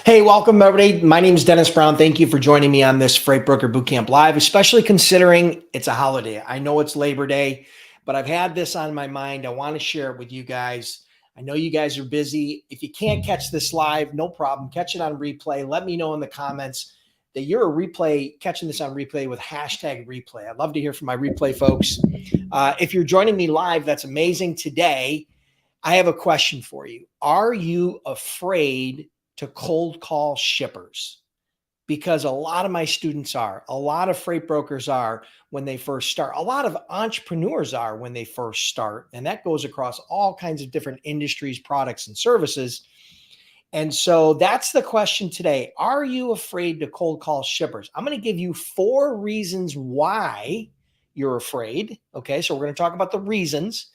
Hey, welcome everybody. My name is Dennis Brown. Thank you for joining me on this Freight Broker Bootcamp Live, especially considering it's a holiday. I know it's Labor Day, but I've had this on my mind. I want to share it with you guys. I know you guys are busy. If you can't catch this live, no problem. Catch it on replay. Let me know in the comments that you're catching this on replay with hashtag replay. I'd love to hear from my replay folks. If you're joining me live, that's amazing. Today, I have a question for you. Are you afraid to cold call shippers? Because a lot of my students are, a lot of freight brokers are when they first start, a lot of entrepreneurs are when they first start. And that goes across all kinds of different industries, products, and services. And so that's the question today. Are you afraid to cold call shippers? I'm going to give you 4 reasons why you're afraid. Okay, so we're going to talk about the reasons.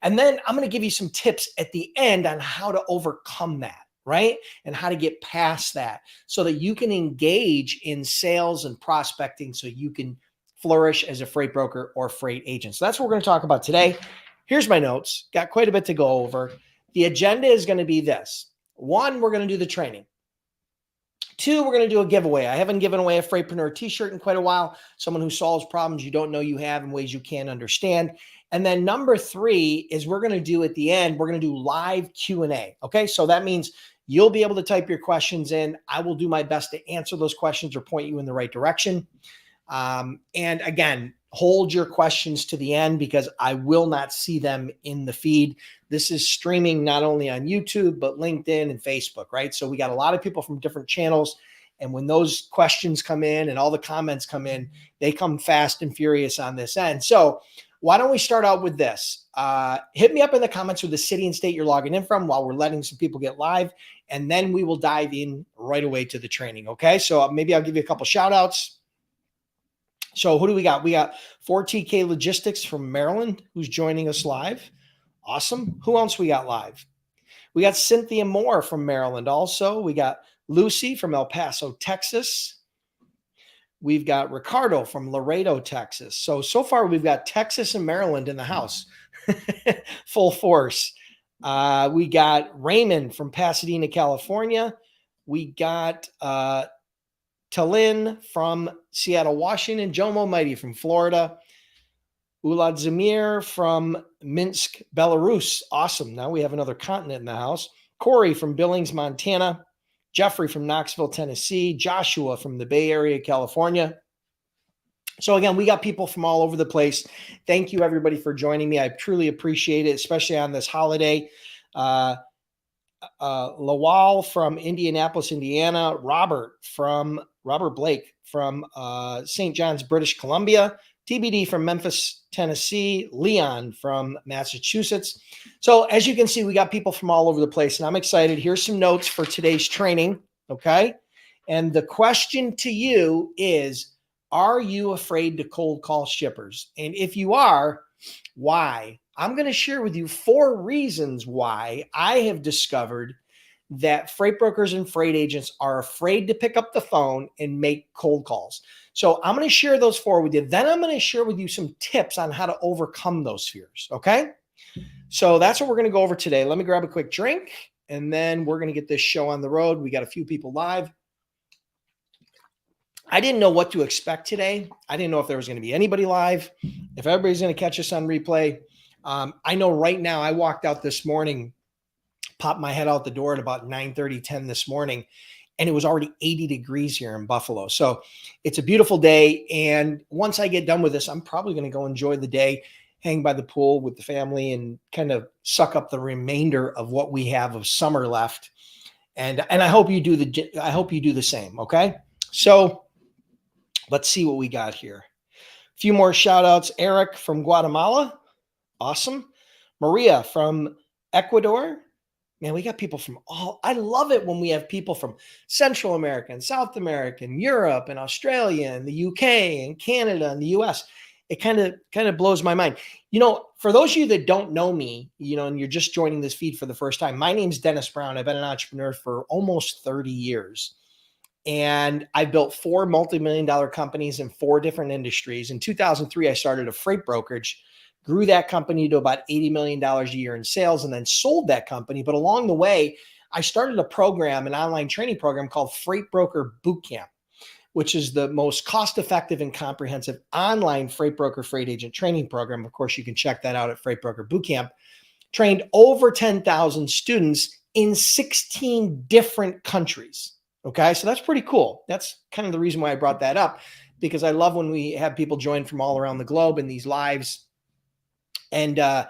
And then I'm going to give you some tips at the end on how to overcome that, right? And how to get past that so that you can engage in sales and prospecting so you can flourish as a freight broker or freight agent. So that's what we're going to talk about today. Here's my notes. Got quite a bit to go over. The agenda is going to be this. 1, we're going to do the training. 2, we're going to do a giveaway. I haven't given away a Freightpreneur t-shirt in quite a while. Someone who solves problems you don't know you have in ways you can't understand. And then number 3 is we're going to do at the end, we're going to do live Q&A. Okay, so that means you'll be able to type your questions in. I will do my best to answer those questions or point you in the right direction. And again, hold your questions to the end because I will not see them in the feed. This is streaming not only on YouTube, but LinkedIn and Facebook, right? So we got a lot of people from different channels. And when those questions come in and all the comments come in, they come fast and furious on this end. So why don't we start out with this? Hit me up in the comments with the city and state you're logging in from while we're letting some people get live. And then we will dive in right away to the training. Okay. So maybe I'll give you a couple shout outs. So who do we got? We got 4TK Logistics from Maryland, who's joining us live. Awesome. Who else we got live? We got Cynthia Moore from Maryland. Also, we got Lucy from El Paso, Texas. We've got Ricardo from Laredo, Texas. So far we've got Texas and Maryland in the house, full force. We got Raymond from Pasadena, California. We got Talin from Seattle, Washington. Jomo Mighty from Florida. Ulad Zamir from Minsk, Belarus. Awesome. Now we have another continent in the house. Corey from Billings, Montana. Jeffrey from Knoxville, Tennessee. Joshua from the Bay Area, California. So again, we got people from all over the place. Thank you, everybody, for joining me. I truly appreciate it, especially on this holiday. Lawal from Indianapolis, Indiana. Robert Blake from St. John's, British Columbia. TBD from Memphis, Tennessee. Leon from Massachusetts. So as you can see, we got people from all over the place, and I'm excited. Here's some notes for today's training, okay? And the question to you is, are you afraid to cold call shippers? And if you are, why? I'm going to share with you 4 reasons why I have discovered that freight brokers and freight agents are afraid to pick up the phone and make cold calls. So I'm going to share those 4 with you. Then I'm going to share with you some tips on how to overcome those fears. Okay. So that's what we're going to go over today. Let me grab a quick drink and then we're going to get this show on the road. We got a few people live. I didn't know what to expect today. I didn't know if there was going to be anybody live, if everybody's going to catch us on replay. I know right now I walked out this morning, popped my head out the door at about 9:30, 10 this morning, and it was already 80 degrees here in Buffalo. So it's a beautiful day. And once I get done with this, I'm probably going to go enjoy the day, hang by the pool with the family and kind of suck up the remainder of what we have of summer left. And I hope you do the same. Okay. So let's see what we got here. A few more shout outs. Eric from Guatemala. Awesome. Maria from Ecuador. Man, we got people from I love it when we have people from Central America and South America and Europe and Australia and the UK and Canada and the US. It kind of blows my mind. You know, for those of you that don't know me, you know, and you're just joining this feed for the first time, my name's Dennis Brown. I've been an entrepreneur for almost 30 years. And I built 4 multi-million-dollar companies in 4 different industries. In 2003, I started a freight brokerage, grew that company to about $80 million a year in sales, and then sold that company. But along the way, I started a program, an online training program called Freight Broker Bootcamp, which is the most cost-effective and comprehensive online freight broker, freight agent training program. Of course, you can check that out at Freight Broker Bootcamp. Trained over 10,000 students in 16 different countries. Okay, so that's pretty cool. That's kind of the reason why I brought that up, because I love when we have people join from all around the globe in these lives. And I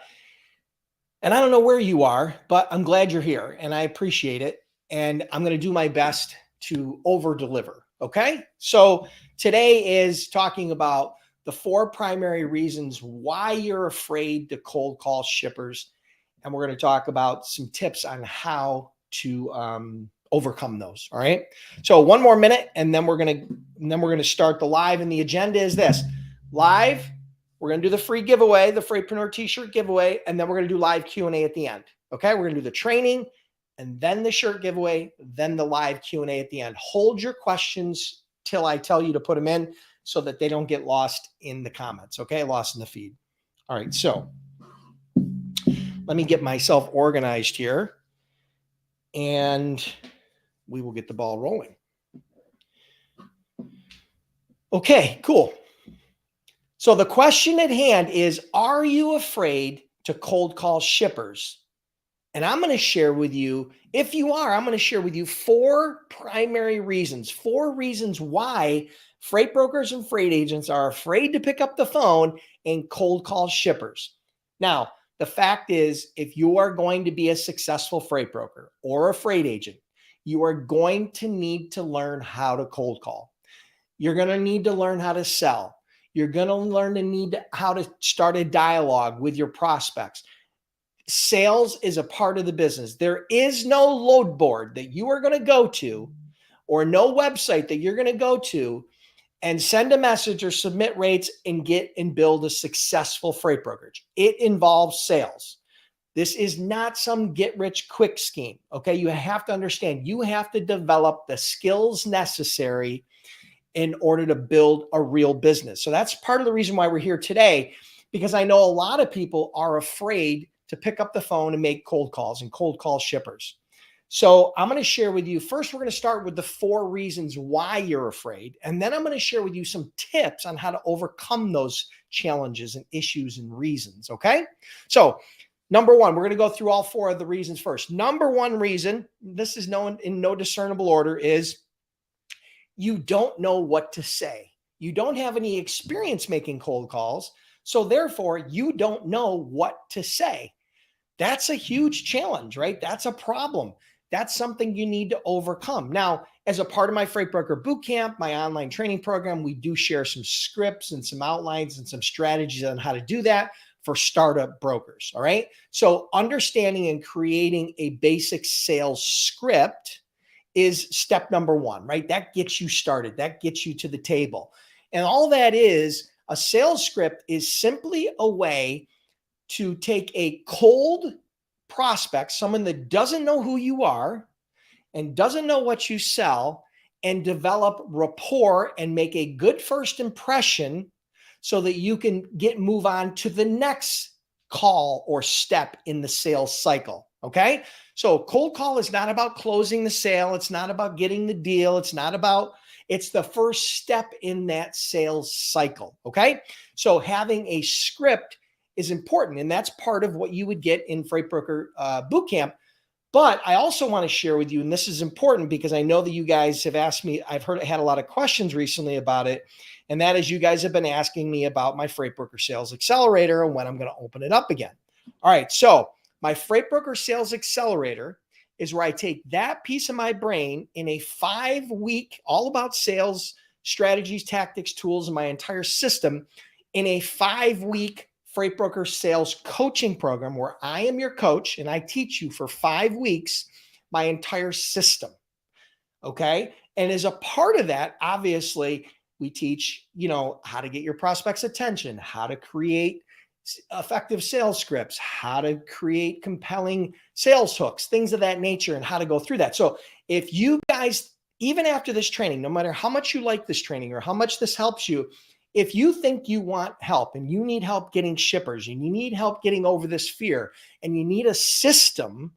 don't know where you are, but I'm glad you're here and I appreciate it. And I'm going to do my best to over deliver. Okay. So today is talking about the 4 primary reasons why you're afraid to cold call shippers. And we're going to talk about some tips on how to overcome those. All right. So one more minute and then we're going to start the live. And the agenda is this: live. We're going to do the free giveaway, the Freightpreneur T-shirt giveaway, and then we're going to do live Q&A at the end. Okay, we're going to do the training, and then the shirt giveaway, then the live Q&A at the end. Hold your questions till I tell you to put them in so that they don't get lost in the comments, okay? Lost in the feed. All right, so let me get myself organized here, and we will get the ball rolling. Okay, cool. So the question at hand is, are you afraid to cold call shippers? And I'm going to share with you, if you are, I'm going to share with you 4 primary reasons, 4 reasons why freight brokers and freight agents are afraid to pick up the phone and cold call shippers. Now, the fact is, if you are going to be a successful freight broker or a freight agent, you are going to need to learn how to cold call. You're going to need to learn how to sell. You're going to learn how to start a dialogue with your prospects. Sales is a part of the business. There is no load board that you are going to go to or no website that you're going to go to and send a message or submit rates and get and build a successful freight brokerage. It involves sales. This is not some get rich quick scheme. Okay. You have to understand, you have to develop the skills necessary in order to build a real business. So that's part of the reason why we're here today, because I know a lot of people are afraid to pick up the phone and make cold calls and cold call shippers. So I'm going to share with you, first, we're going to start with the 4 reasons why you're afraid. And then I'm going to share with you some tips on how to overcome those challenges and issues and reasons. Okay. So number 1, we're going to go through all 4 of the reasons first. Number 1 reason, this is known in no discernible order, is you don't know what to say. You don't have any experience making cold calls. So therefore, you don't know what to say. That's a huge challenge, right? That's a problem. That's something you need to overcome. Now, as a part of my Freight Broker Bootcamp, my online training program, we do share some scripts and some outlines and some strategies on how to do that for startup brokers. All right. So understanding and creating a basic sales script is step number 1, right? That gets you started. That gets you to the table. And all that is, a sales script is simply a way to take a cold prospect, someone that doesn't know who you are and doesn't know what you sell, and develop rapport and make a good first impression so that you can move on to the next call or step in the sales cycle. Okay. So cold call is not about closing the sale. It's not about getting the deal. It's the first step in that sales cycle. Okay. So having a script is important. And that's part of what you would get in Freight Broker Bootcamp. But I also want to share with you, and this is important because I know that you guys have asked me, I had a lot of questions recently about it. And that is, you guys have been asking me about my Freight Broker Sales Accelerator and when I'm going to open it up again. All right. So my Freight Broker Sales Accelerator is where I take that piece of my brain in a 5-week, all about sales strategies, tactics, tools, and my entire system in a 5-week Freight Broker sales coaching program where I am your coach and I teach you for 5 weeks my entire system. Okay. And as a part of that, obviously, we teach, how to get your prospects' attention, how to create effective sales scripts, how to create compelling sales hooks, things of that nature, and how to go through that. So if you guys, even after this training, no matter how much you like this training or how much this helps you, if you think you want help and you need help getting shippers and you need help getting over this fear and you need a system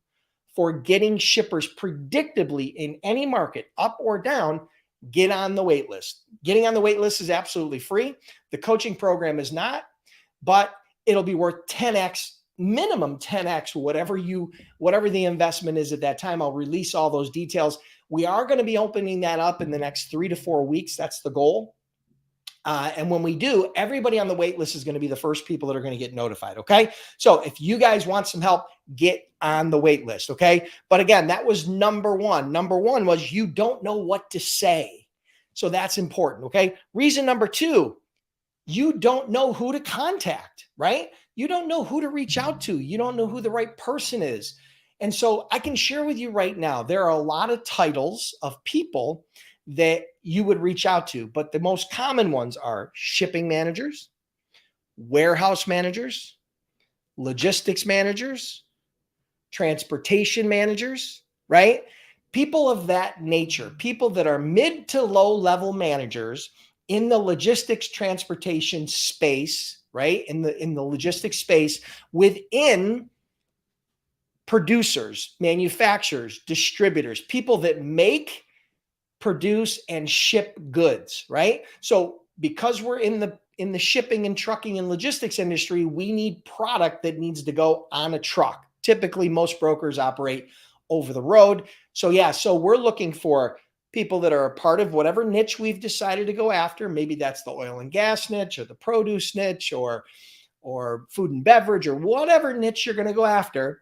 for getting shippers predictably in any market, up or down, get on the wait list. Getting on the wait list is absolutely free. The coaching program is not, but it'll be worth 10x, minimum 10x, whatever the investment is at that time. I'll release all those details. We are going to be opening that up in the next 3 to 4 weeks. That's the goal. And when we do, everybody on the wait list is going to be the first people that are going to get notified. Okay. So if you guys want some help, get on the wait list. Okay. But again, that was number one. Number one was you don't know what to say. So that's important. Okay. Reason number two, you don't know who to contact, right? You don't know who to reach out to. You don't know who the right person is. And so I can share with you right now, there are a lot of titles of people that you would reach out to, but the most common ones are shipping managers, warehouse managers, logistics managers, transportation managers, right? People of that nature, people that are mid to low level managers in the logistics transportation space, right? In the logistics space within producers, manufacturers, distributors, people that make, produce, and ship goods, right? So because we're in the shipping and trucking and logistics industry, we need product that needs to go on a truck. Typically, most brokers operate over the road. So yeah, so we're looking for people that are a part of whatever niche we've decided to go after. Maybe that's the oil and gas niche or the produce niche or food and beverage or whatever niche you're going to go after.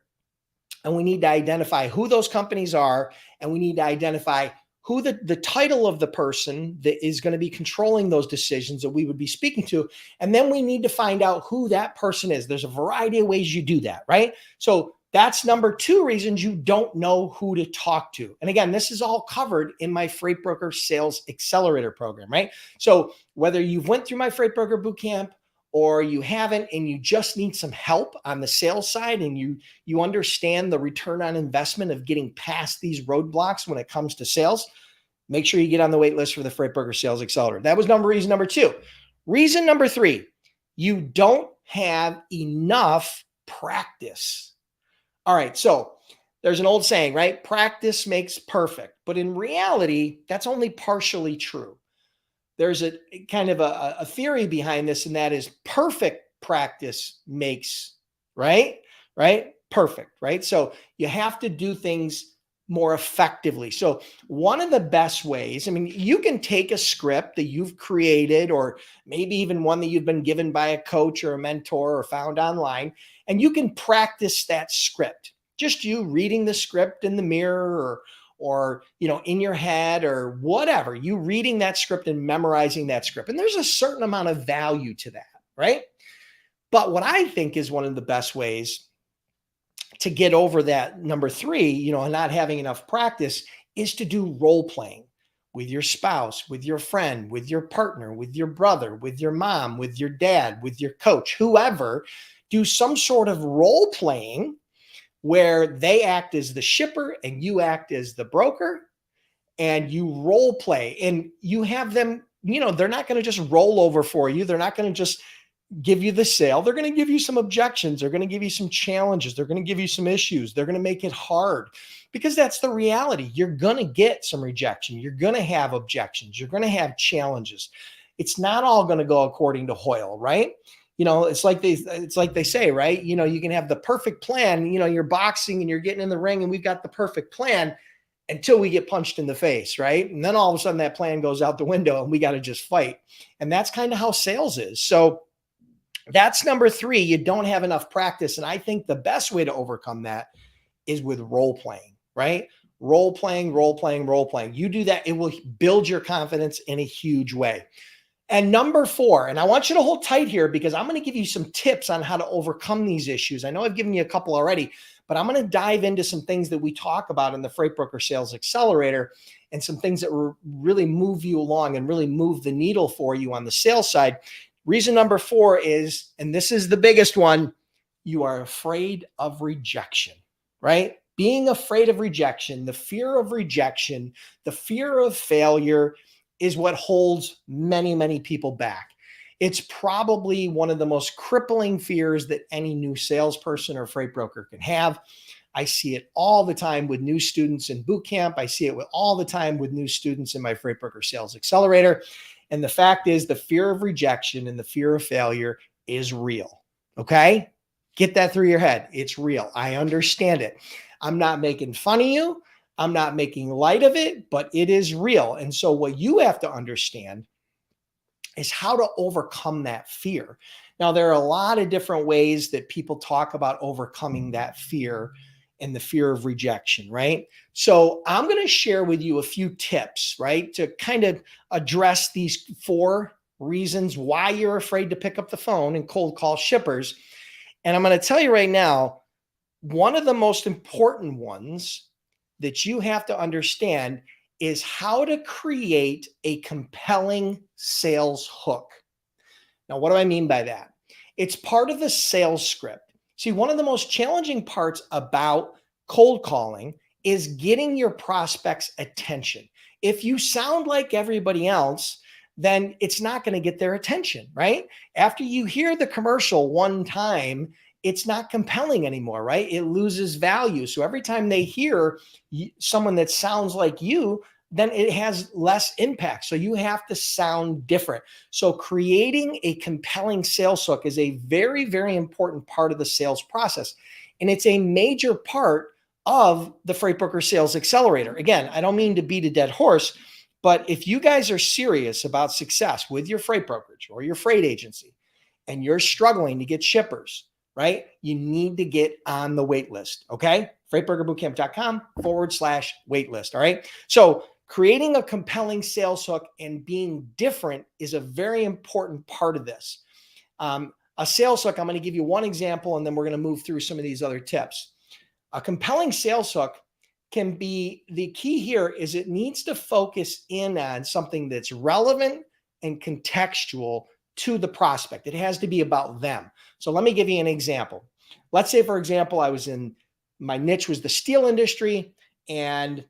And we need to identify who those companies are, and we need to identify who the title of the person that is going to be controlling those decisions that we would be speaking to. And then we need to find out who that person is. There's a variety of ways you do that, right? So that's number two reasons you don't know who to talk to. And again, this is all covered in my Freight Broker Sales Accelerator program, right? So whether you've went through my Freight Broker Bootcamp or you haven't and you just need some help on the sales side and you understand the return on investment of getting past these roadblocks when it comes to sales, make sure you get on the wait list for the Freight Broker Sales Accelerator. That was reason number two. Reason number three, you don't have enough practice. All right, so there's an old saying, right? Practice makes perfect. But in reality, that's only partially true. There's a kind of a theory behind this, and that is perfect practice makes, right? Perfect, right? So you have to do things more effectively. So one of the best ways, I mean, you can take a script that you've created, or maybe even one that you've been given by a coach or a mentor or found online, and you can practice that script. Just you reading the script in the mirror or in your head or whatever, you reading that script and memorizing that script. And there's a certain amount of value to that, right? But what I think is one of the best ways to get over that number three, and not having enough practice, is to do role playing with your spouse, with your friend, with your partner, with your brother, with your mom, with your dad, with your coach, whoever. Do some sort of role playing where they act as the shipper and you act as the broker, and you role play and you have them, they're not going to just roll over for you. They're not going to just give you the sale. They're going to give you some objections. They're going to give you some challenges. They're going to give you some issues. They're going to make it hard, because that's the reality. You're going to get some rejection. You're going to have objections. You're going to have challenges. It's not all going to go according to Hoyle, right? It's like they say, right? You can have the perfect plan, you're boxing and you're getting in the ring and we've got the perfect plan until we get punched in the face, right? And then all of a sudden that plan goes out the window and we got to just fight. And that's kind of how sales is. So that's number three. You don't have enough practice. And I think the best way to overcome that is with role playing, right? Role playing. You do that, it will build your confidence in a huge way. And number four, and I want you to hold tight here because I'm going to give you some tips on how to overcome these issues. I know I've given you a couple already, but I'm going to dive into some things that we talk about in the Freight Broker Sales Accelerator and some things that will really move you along and really move the needle for you on the sales side. Reason number four is, and this is the biggest one, you are afraid of rejection, right? Being afraid of rejection, the fear of rejection, the fear of failure is what holds many, many people back. It's probably one of the most crippling fears that any new salesperson or freight broker can have. I see it all the time with new students in boot camp. I see it all the time with new students in my Freight Broker Sales Accelerator. And the fact is, the fear of rejection and the fear of failure is real. Okay? Get that through your head. It's real. I understand it. I'm not making fun of you. I'm not making light of it, but it is real. And so what you have to understand is how to overcome that fear. Now, there are a lot of different ways that people talk about overcoming that fear and the fear of rejection, right? So I'm going to share with you a few tips, right, to kind of address these 4 reasons why you're afraid to pick up the phone and cold call shippers. And I'm going to tell you right now, one of the most important ones that you have to understand is how to create a compelling sales hook. Now, what do I mean by that? It's part of the sales script. See, one of the most challenging parts about cold calling is getting your prospects' attention. If you sound like everybody else, then it's not going to get their attention, right? After you hear the commercial one time, it's not compelling anymore, right? It loses value. So every time they hear someone that sounds like you, then it has less impact. So you have to sound different. So creating a compelling sales hook is a very, very important part of the sales process. And it's a major part of the Freight Broker Sales Accelerator. Again, I don't mean to beat a dead horse, but if you guys are serious about success with your freight brokerage or your freight agency, and you're struggling to get shippers, right? You need to get on the wait list, okay? freightbrokerbootcamp.com/wait list, all right? So creating a compelling sales hook and being different is a very important part of this. A sales hook, I'm going to give you one example, and then we're going to move through some of these other tips. A compelling sales hook can be, the key here is it needs to focus in on something that's relevant and contextual to the prospect. It has to be about them. So let me give you an example. Let's say, for example, my niche was the steel industry, and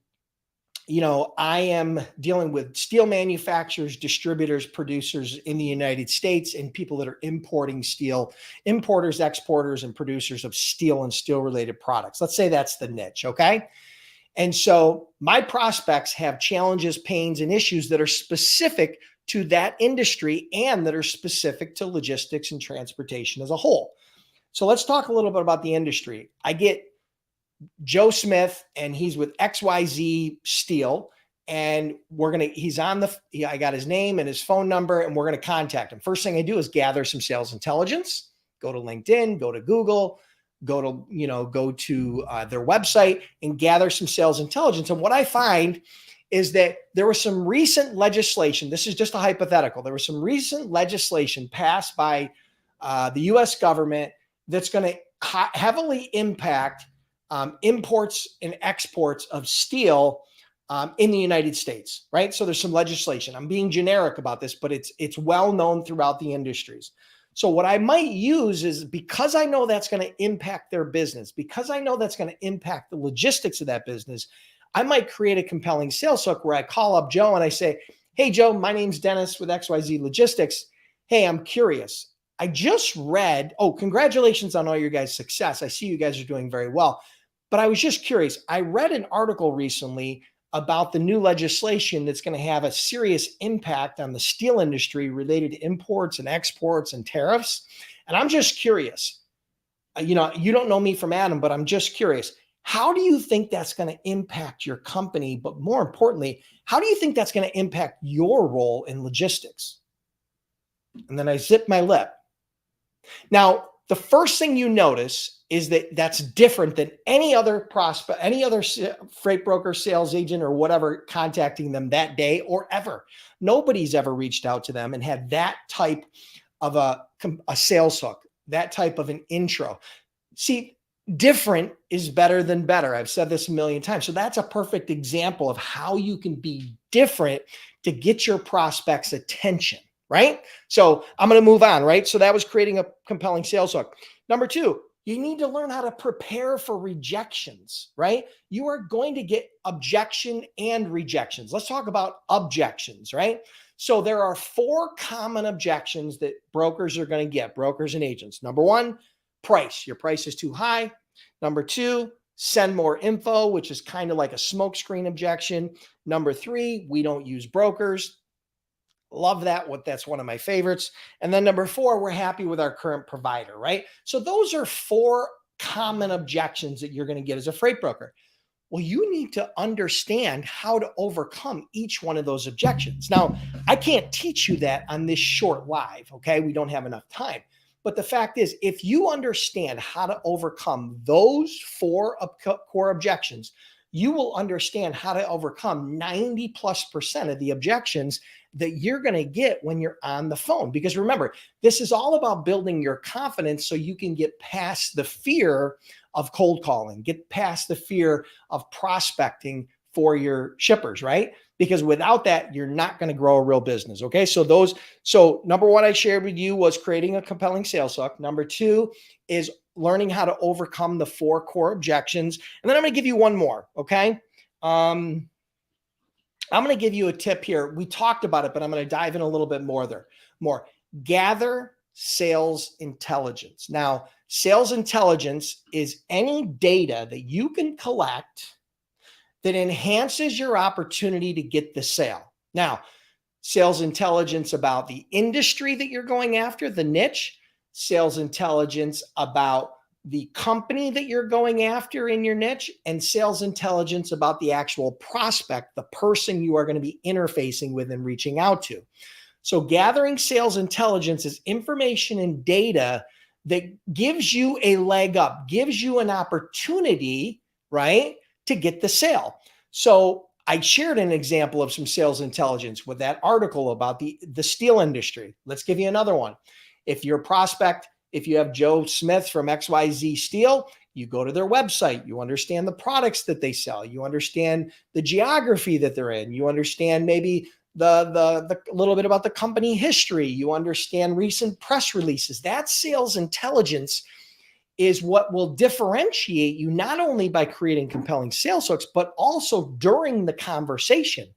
I am dealing with steel manufacturers, distributors, producers in the United States, and people that are importing steel, importers, exporters, and producers of steel and steel-related products. Let's say that's the niche, okay? And so my prospects have challenges, pains, and issues that are specific to that industry and that are specific to logistics and transportation as a whole. So let's talk a little bit about the industry. I get Joe Smith, and he's with XYZ Steel, and I got his name and his phone number, and we're going to contact him. First thing I do is gather some sales intelligence, go to LinkedIn, go to Google, go to their website and gather some sales intelligence. And what I find is that there was some recent legislation. This is just a hypothetical. There was some recent legislation passed by the U.S. government that's going to heavily impact imports and exports of steel in the United States, right? So there's some legislation. I'm being generic about this, but it's well known throughout the industries. So what I might use is, because I know that's going to impact their business, because I know that's going to impact the logistics of that business, I might create a compelling sales hook where I call up Joe and I say, "Hey, Joe, my name's Dennis with XYZ Logistics. Hey, I'm curious. I just read, congratulations on all your guys' success. I see you guys are doing very well. But I was just curious. I read an article recently about the new legislation that's going to have a serious impact on the steel industry related to imports and exports and tariffs. And I'm just curious. You don't know me from Adam, but I'm just curious. How do you think that's going to impact your company? But more importantly, how do you think that's going to impact your role in logistics?" And then I zip my lip. Now, the first thing you notice is that that's different than any other prospect, any other freight broker, sales agent, or whatever contacting them that day or ever. Nobody's ever reached out to them and had that type of a sales hook, that type of an intro. See, different is better than better. I've said this a million times. So that's a perfect example of how you can be different to get your prospects' attention, right? So I'm going to move on, right? So that was creating a compelling sales hook. Number 2, you need to learn how to prepare for rejections, right? You are going to get objection and rejections. Let's talk about objections, right? So there are 4 common objections that brokers are going to get, brokers and agents. Number 1, price. Your price is too high. Number 2, send more info, which is kind of like a smokescreen objection. Number 3, we don't use brokers. Love that. That's one of my favorites. And then number 4, we're happy with our current provider, right? So those are 4 common objections that you're going to get as a freight broker. Well, you need to understand how to overcome each one of those objections. Now, I can't teach you that on this short live, okay? We don't have enough time. But the fact is, if you understand how to overcome those 4 core objections, you will understand how to overcome 90+% of the objections that you're going to get when you're on the phone. Because remember, this is all about building your confidence so you can get past the fear of cold calling, get past the fear of prospecting for your shippers, right? Because without that, you're not going to grow a real business. Okay. So number 1 I shared with you was creating a compelling sales hook. Number 2 is learning how to overcome the 4 core objections. And then I'm going to give you one more. Okay. I'm going to give you a tip here. We talked about it, but I'm going to dive in a little bit more there. Gather sales intelligence. Now, sales intelligence is any data that you can collect that enhances your opportunity to get the sale. Now, sales intelligence about the industry that you're going after, the niche, sales intelligence about the company that you're going after in your niche, and sales intelligence about the actual prospect, the person you are going to be interfacing with and reaching out to. So gathering sales intelligence is information and data that gives you a leg up, gives you an opportunity, right, to get the sale. So I shared an example of some sales intelligence with that article about the steel industry. Let's give you another one. If you're a prospect, if you have Joe Smith from XYZ Steel, you go to their website, you understand the products that they sell, you understand the geography that they're in, you understand maybe the little bit about the company history, you understand recent press releases. That sales intelligence is what will differentiate you not only by creating compelling sales hooks, but also during the conversation,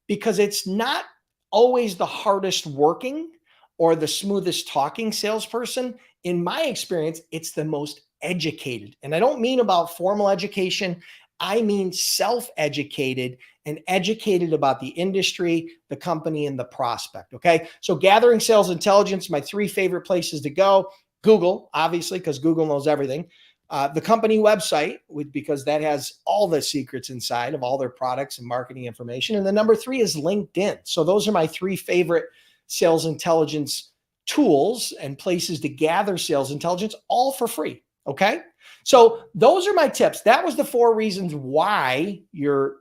because it's not always the hardest working or the smoothest talking salesperson. In my experience, it's the most educated. And I don't mean about formal education. I mean self-educated and educated about the industry, the company, and the prospect. Okay. So gathering sales intelligence, my 3 favorite places to go: Google, obviously, because Google knows everything. The company website, because that has all the secrets inside of all their products and marketing information. And the number 3 is LinkedIn. So those are my 3 favorite sales intelligence tools and places to gather sales intelligence, all for free. Okay. So those are my tips. That was the 4 reasons why you're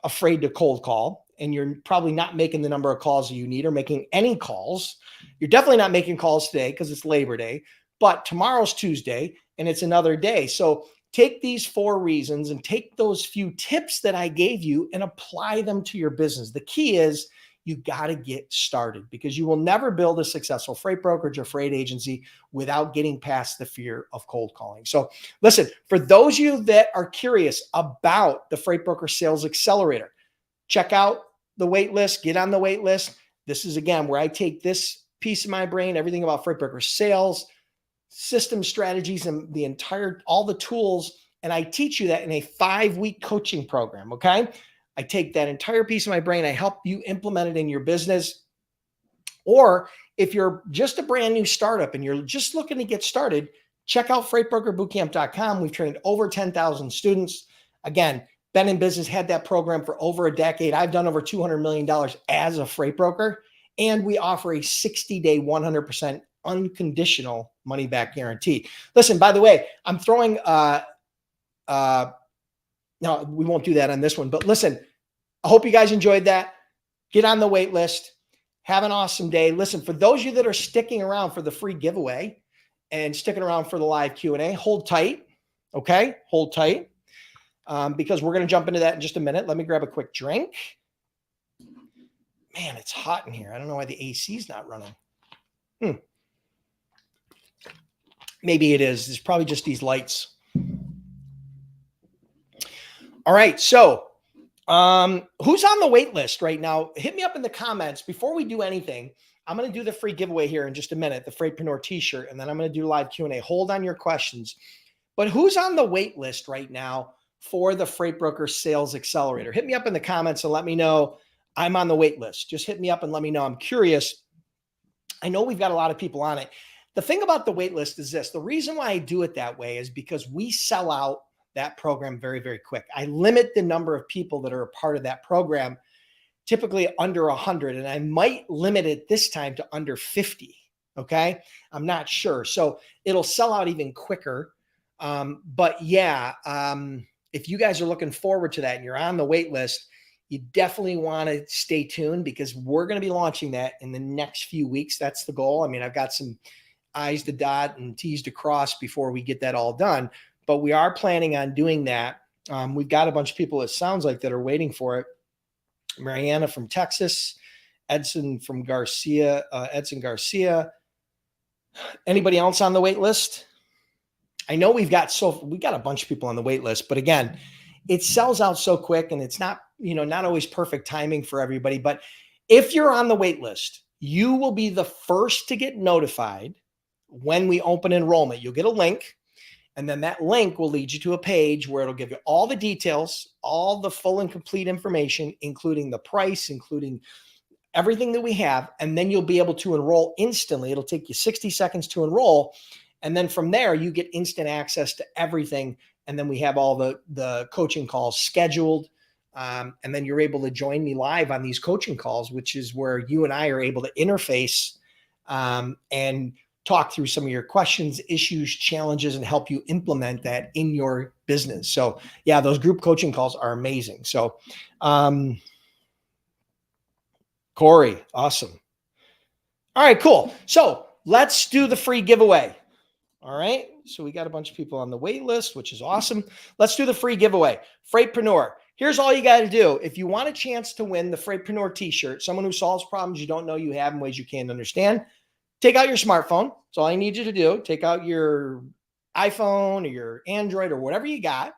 afraid to cold call, and you're probably not making the number of calls that you need or making any calls. You're definitely not making calls today because it's Labor Day, but tomorrow's Tuesday and it's another day. So take these 4 reasons and take those few tips that I gave you and apply them to your business. The key is you got to get started, because you will never build a successful freight brokerage or freight agency without getting past the fear of cold calling. So listen, for those of you that are curious about the Freight Broker Sales Accelerator, check out the wait list, get on the wait list. This is, again, where I take this piece of my brain, everything about freight broker sales, system strategies, and all the tools, and I teach you that in a 5-week coaching program. Okay. I take that entire piece of my brain, I help you implement it in your business. Or if you're just a brand new startup and you're just looking to get started, check out freightbrokerbootcamp.com. We've trained over 10,000 students. Again, been in business, had that program for over a decade. I've done over $200 million as a freight broker, and we offer a 60-day, 100% unconditional money back guarantee. Listen, by the way, I'm throwing, no, we won't do that on this one, but listen, I hope you guys enjoyed that. Get on the wait list. Have an awesome day. Listen, for those of you that are sticking around for the free giveaway and sticking around for the live Q&A, hold tight. Okay. Hold tight. Because we're going to jump into that in just a minute. Let me grab a quick drink. Man, it's hot in here. I don't know why the AC is not running. Maybe it is. It's probably just these lights. All right. So who's on the wait list right now? Hit me up in the comments. Before we do anything, I'm going to do the free giveaway here in just a minute, the Freightpreneur t-shirt, and then I'm going to do live Q&A. Hold on your questions. But who's on the wait list right now for the Freight Broker Sales Accelerator? Hit me up in the comments and let me know I'm on the wait list. Just hit me up and let me know. I'm curious. I know we've got a lot of people on it. The thing about the wait list is this. The reason why I do it that way is because we sell out that program very, very quick. I limit the number of people that are a part of that program, typically under 100, and I might limit it this time to under 50. Okay. I'm not sure. So it'll sell out even quicker. But yeah, if you guys are looking forward to that and you're on the wait list, you definitely want to stay tuned because we're going to be launching that in the next few weeks. That's the goal. I mean, I've got some I's to dot and T's to cross before we get that all done, but we are planning on doing that. We've got a bunch of people, it sounds like, that are waiting for it. Mariana from Texas, Edson Garcia. Anybody else on the wait list? I know we got a bunch of people on the wait list, but again, it sells out so quick and it's not, not always perfect timing for everybody. But if you're on the wait list, you will be the first to get notified when we open enrollment. You'll get a link, and then that link will lead you to a page where it'll give you all the details, all the full and complete information, including the price, including everything that we have. And then you'll be able to enroll instantly. It'll take you 60 seconds to enroll. And then from there, you get instant access to everything. And then we have all the coaching calls scheduled. And then you're able to join me live on these coaching calls, which is where you and I are able to interface and talk through some of your questions, issues, challenges, and help you implement that in your business. So yeah, those group coaching calls are amazing. So Corey, awesome. All right, cool. So let's do the free giveaway. All right. So we got a bunch of people on the wait list, which is awesome. Let's do the free giveaway. Freightpreneur. Here's all you got to do. If you want a chance to win the Freightpreneur t-shirt, someone who solves problems you don't know you have in ways you can't understand, take out your smartphone. That's all I need you to do. Take out your iPhone or your Android or whatever you got.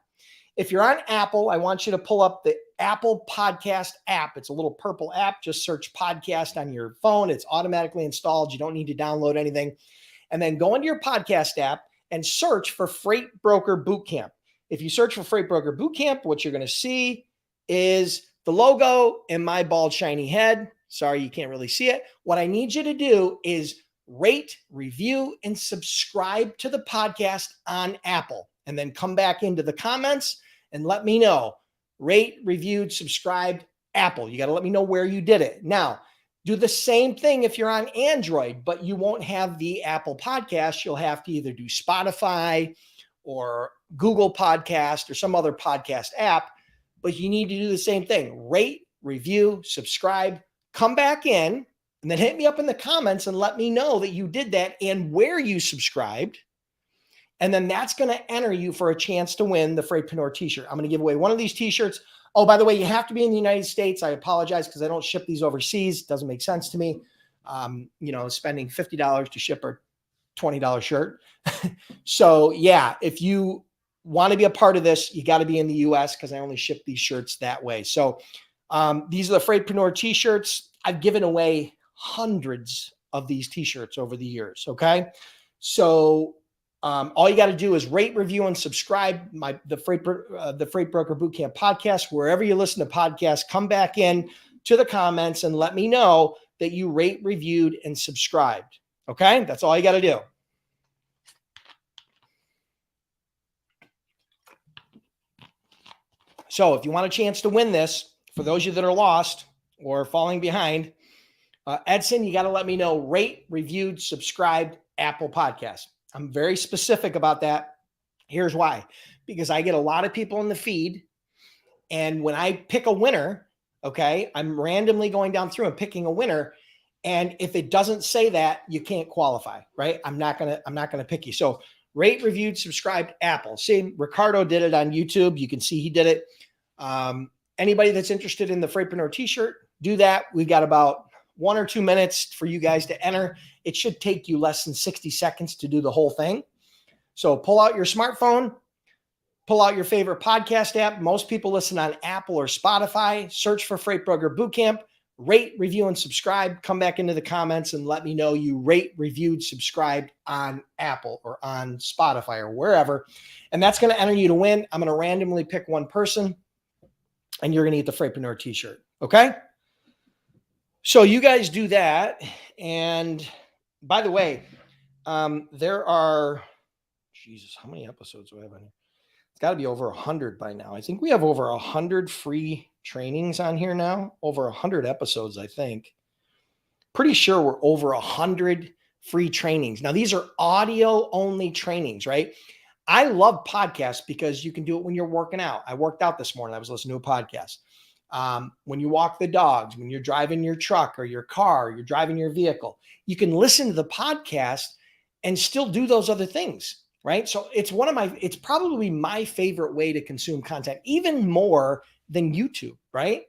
If you're on Apple, I want you to pull up the Apple Podcast app. It's a little purple app. Just search podcast on your phone. It's automatically installed. You don't need to download anything. And then go into your podcast app and search for Freight Broker Bootcamp. If you search for Freight Broker Bootcamp, what you're going to see is the logo and my bald, shiny head. Sorry, you can't really see it. What I need you to do is rate, review, and subscribe to the podcast on Apple. And then come back into the comments and let me know. Rate, reviewed, subscribed, Apple. You got to let me know where you did it. Now, do the same thing if you're on Android, but you won't have the Apple Podcast. You'll have to either do Spotify or Google Podcast or some other podcast app, but you need to do the same thing. Rate, review, subscribe, come back in, and then hit me up in the comments and let me know that you did that and where you subscribed. And then that's going to enter you for a chance to win the Freightpreneur t-shirt. I'm going to give away one of these t-shirts. Oh, by the way, you have to be in the United States. I apologize because I don't ship these overseas. It doesn't make sense to me. Spending $50 to ship a $20 shirt. So yeah, if you want to be a part of this, you got to be in the US because I only ship these shirts that way. So these are the Freightpreneur t-shirts. I've given away hundreds of these t-shirts over the years. Okay. So all you got to do is rate, review, and subscribe the Freight Broker Bootcamp podcast. Wherever you listen to podcasts, come back in to the comments and let me know that you rate, reviewed, and subscribed. Okay? That's all you got to do. So if you want a chance to win this, for those of you that are lost or falling behind, Edson, you got to let me know, rate, reviewed, subscribed, Apple Podcast. I'm very specific about that. Here's why. Because I get a lot of people in the feed, and when I pick a winner, okay, I'm randomly going down through and picking a winner. And if it doesn't say that, you can't qualify, right? I'm not gonna pick you. So rate, reviewed, subscribed, Apple. See, Ricardo did it on YouTube. You can see he did it. Anybody that's interested in the Freightpreneur t-shirt, do that. We've got about 1 or 2 minutes for you guys to enter. It should take you less than 60 seconds to do the whole thing. So pull out your smartphone, pull out your favorite podcast app. Most people listen on Apple or Spotify. Search for Freight Broker Bootcamp, rate, review, and subscribe. Come back into the comments and let me know you rate, reviewed, subscribed on Apple or on Spotify or wherever. And that's going to enter you to win. I'm going to randomly pick one person and you're going to get the Freightpreneur t-shirt. Okay. So you guys do that. And by the way, there are, Jesus, how many episodes do I have on here? It's got to be over 100 by now. I think we have over 100 free trainings on here now, over 100 episodes, I think. Pretty sure we're over 100 free trainings. Now, these are audio only trainings, right? I love podcasts because you can do it when you're working out. I worked out this morning. I was listening to a podcast. When you walk the dogs, when you're driving your truck or your car, you're driving your vehicle, you can listen to the podcast and still do those other things, right? So it's probably my favorite way to consume content, even more than YouTube, right?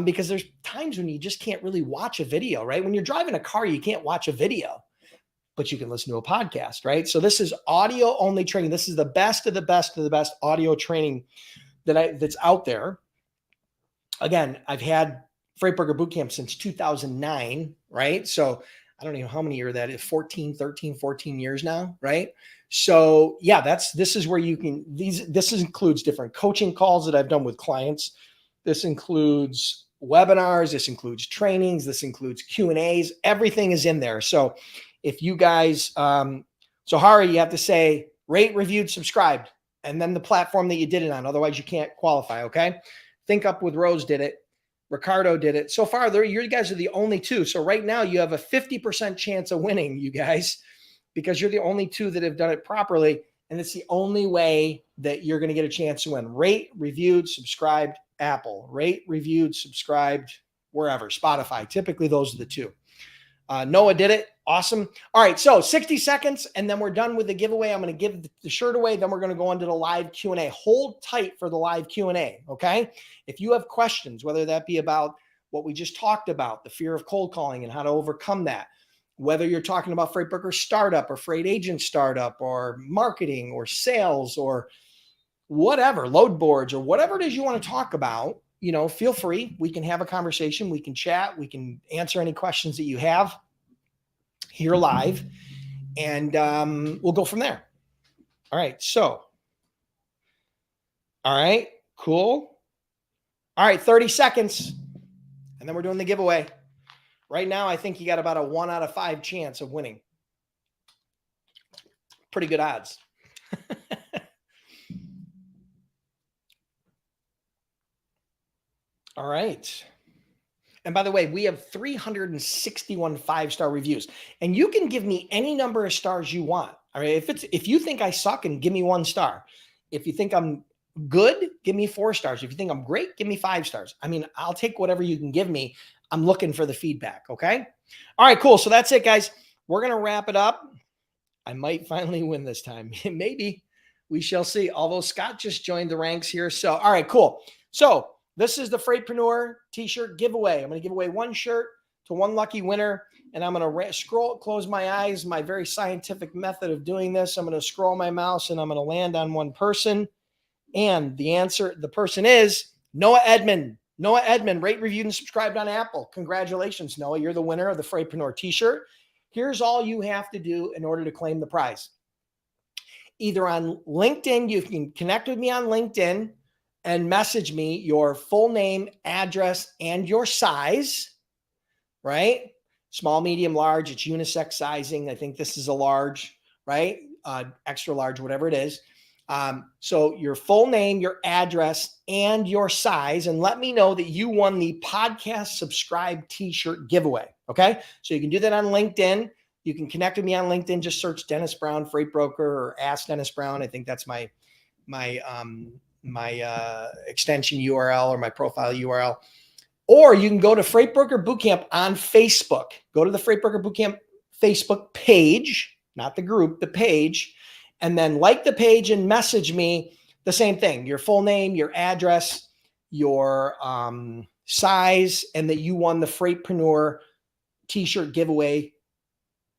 Because there's times when you just can't really watch a video, right? When you're driving a car, you can't watch a video, but you can listen to a podcast, right? So this is audio only training. This is the best of the best of the best audio training that's out there. Again, I've had Freight Broker Bootcamp since 2009, right? So I don't know how many years that is, 14 years now, right? So yeah, this is where you can, this includes different coaching calls that I've done with clients. This includes webinars. This includes trainings. This includes Q&As. Everything is in there. So if you guys, so Hari, you have to say rate, reviewed, subscribed, and then the platform that you did it on. Otherwise you can't qualify. Okay. Think Up with Rose did it. Ricardo did it. So far, you guys are the only two. So right now you have a 50% chance of winning, you guys, because you're the only two that have done it properly. And it's the only way that you're going to get a chance to win. Rate, reviewed, subscribed, Apple. Rate, reviewed, subscribed, wherever, Spotify. Typically, those are the two. Noah did it. Awesome. All right. So 60 seconds and then we're done with the giveaway. I'm going to give the shirt away. Then we're going to go into the live Q&A. Hold tight for the live Q&A. Okay. If you have questions, whether that be about what we just talked about, the fear of cold calling and how to overcome that, whether you're talking about freight broker startup or freight agent startup or marketing or sales or whatever, load boards or whatever it is you want to talk about, feel free. We can have a conversation. We can chat. We can answer any questions that you have here live, and we'll go from there. All right. So, all right, cool. All right, 30 seconds, and then we're doing the giveaway. Right now, I think you got about a 1 out of 5 chance of winning. Pretty good odds. All right. And by the way, we have 361 5-star reviews, and you can give me any number of stars you want. All right. If you think I suck, and give me 1 star. If you think I'm good, give me 4 stars. If you think I'm great, give me 5 stars. I mean, I'll take whatever you can give me. I'm looking for the feedback. Okay. All right, cool. So that's it, guys. We're going to wrap it up. I might finally win this time. Maybe. We shall see. Although Scott just joined the ranks here. So, all right, cool. So this is the Freightpreneur t-shirt giveaway. I'm going to give away 1 shirt to 1 lucky winner. And I'm going to close my eyes, my very scientific method of doing this. I'm going to scroll my mouse and I'm going to land on 1 person. And the person is Noah Edmond. Noah Edmond, rate, reviewed, and subscribed on Apple. Congratulations, Noah. You're the winner of the Freightpreneur t-shirt. Here's all you have to do in order to claim the prize. Either on LinkedIn, you can connect with me on LinkedIn and message me your full name, address, and your size, right? Small, medium, large. It's unisex sizing. I think this is a large, right? Extra large, whatever it is. So your full name, your address, and your size, and let me know that you won the podcast subscribe t-shirt giveaway. Okay. So you can do that on LinkedIn. You can connect with me on LinkedIn. Just search Dennis Brown Freight Broker or Ask Dennis Brown. I think that's my extension URL or my profile URL. Or you can go to Freight Broker Bootcamp on Facebook. Go to the Freight Broker Bootcamp Facebook page, not the group, the page, and then like the page and message me the same thing, your full name, your address, your size, and that you won the Freightpreneur t-shirt giveaway.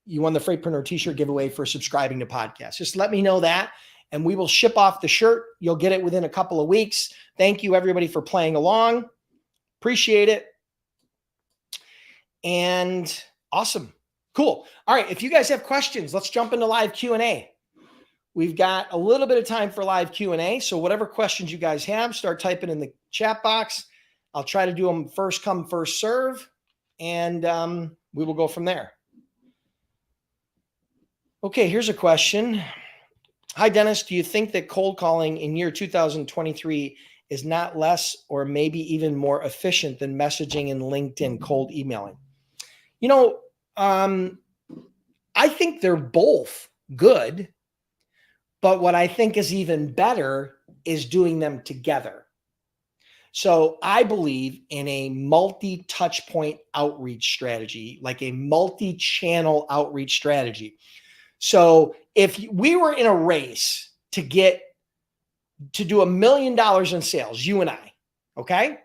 You won the Freightpreneur t-shirt giveaway for subscribing to podcasts. Just let me know that, and we will ship off the shirt. You'll get it within a couple of weeks. Thank you, everybody, for playing along. Appreciate it. And awesome. Cool. All right. If you guys have questions, let's jump into live Q&A. We've got a little bit of time for live Q&A. So whatever questions you guys have, start typing in the chat box. I'll try to do them first come, first serve. And we will go from there. Okay, here's a question. Hi, Dennis. Do you think that cold calling in year 2023 is not less or maybe even more efficient than messaging in LinkedIn cold emailing? You know, I think they're both good, but what I think is even better is doing them together. So I believe in a multi-touch point outreach strategy, like a multi-channel outreach strategy. So if we were in a race to do $1 million in sales, you and I, okay?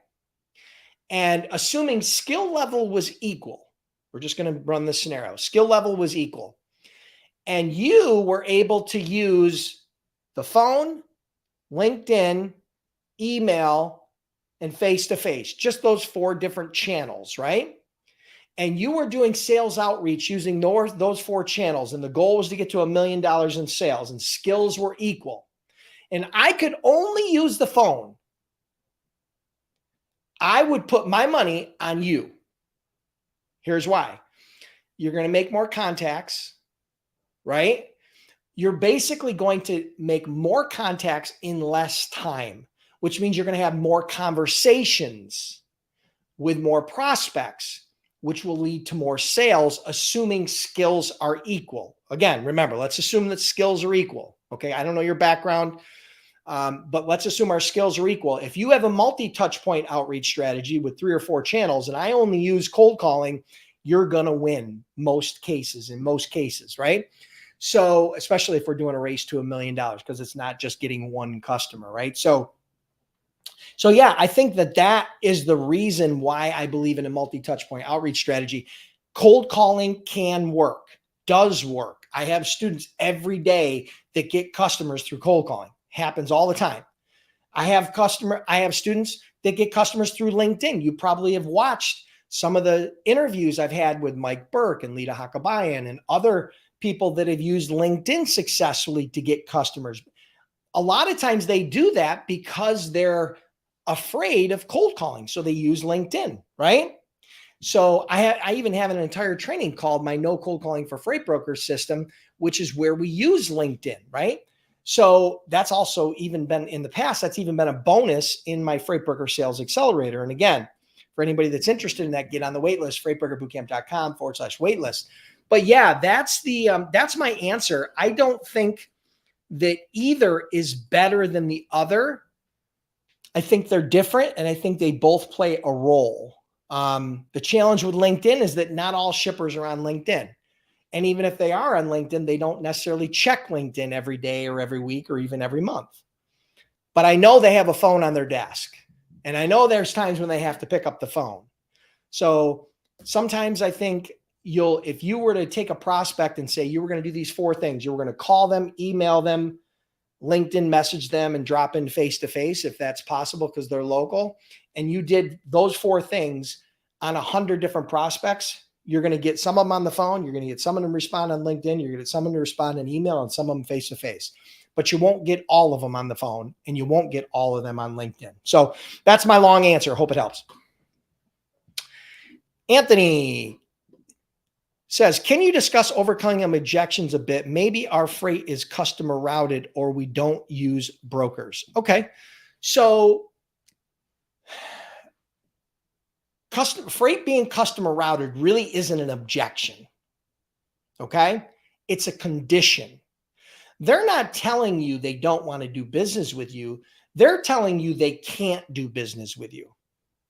And assuming skill level was equal, we're just going to run this scenario. Skill level was equal. And you were able to use the phone, LinkedIn, email, and face-to-face, just those 4 different channels, right? And you were doing sales outreach using those 4 channels, and the goal was to get to $1 million in sales, and skills were equal. And I could only use the phone. I would put my money on you. Here's why. You're going to make more contacts, right? You're basically going to make more contacts in less time, which means you're going to have more conversations with more prospects, which will lead to more sales, assuming skills are equal. Again, remember, let's assume that skills are equal. Okay, I don't know your background, but let's assume our skills are equal. If you have a multi-touch point outreach strategy with 3 or 4 channels, and I only use cold calling, you're going to win in most cases, right? So especially if we're doing a race to $1 million, because it's not just getting one customer, right? So yeah, I think that is the reason why I believe in a multi-touch point outreach strategy. Cold calling can work, does work. I have students every day that get customers through cold calling. Happens all the time. I have students that get customers through LinkedIn. You probably have watched some of the interviews I've had with Mike Burke and Lita Hakabayan and other people that have used LinkedIn successfully to get customers. A lot of times they do that because they're afraid of cold calling. So they use LinkedIn, right? So I even have an entire training called my No Cold Calling for Freight Brokers system, which is where we use LinkedIn, right? So that's also even been in the past, that's even been a bonus in my Freight Broker Sales Accelerator. And again, for anybody that's interested in that, get on the wait list, freightbrokerbootcamp.com/waitlist. But yeah, that's my answer. I don't think that either is better than the other. I think they're different, and I think they both play a role. The challenge with LinkedIn is that not all shippers are on LinkedIn. And even if they are on LinkedIn, they don't necessarily check LinkedIn every day or every week or even every month. But I know they have a phone on their desk. And I know there's times when they have to pick up the phone. So sometimes I think if you were to take a prospect and say you were going to do these 4 things, you were going to call them, email them, LinkedIn message them, and drop in face-to-face if that's possible because they're local, and you did those 4 things on 100 different prospects, you're going to get some of them on the phone, you're going to get someone to respond on LinkedIn, you're going to get someone to respond in email, and some of them face-to-face. But you won't get all of them on the phone, and you won't get all of them on LinkedIn. So that's my long answer. Hope it helps. Anthony says, can you discuss overcoming objections a bit? Maybe our freight is customer routed or we don't use brokers. Okay. So freight being customer routed really isn't an objection. Okay. It's a condition. They're not telling you they don't want to do business with you. They're telling you they can't do business with you.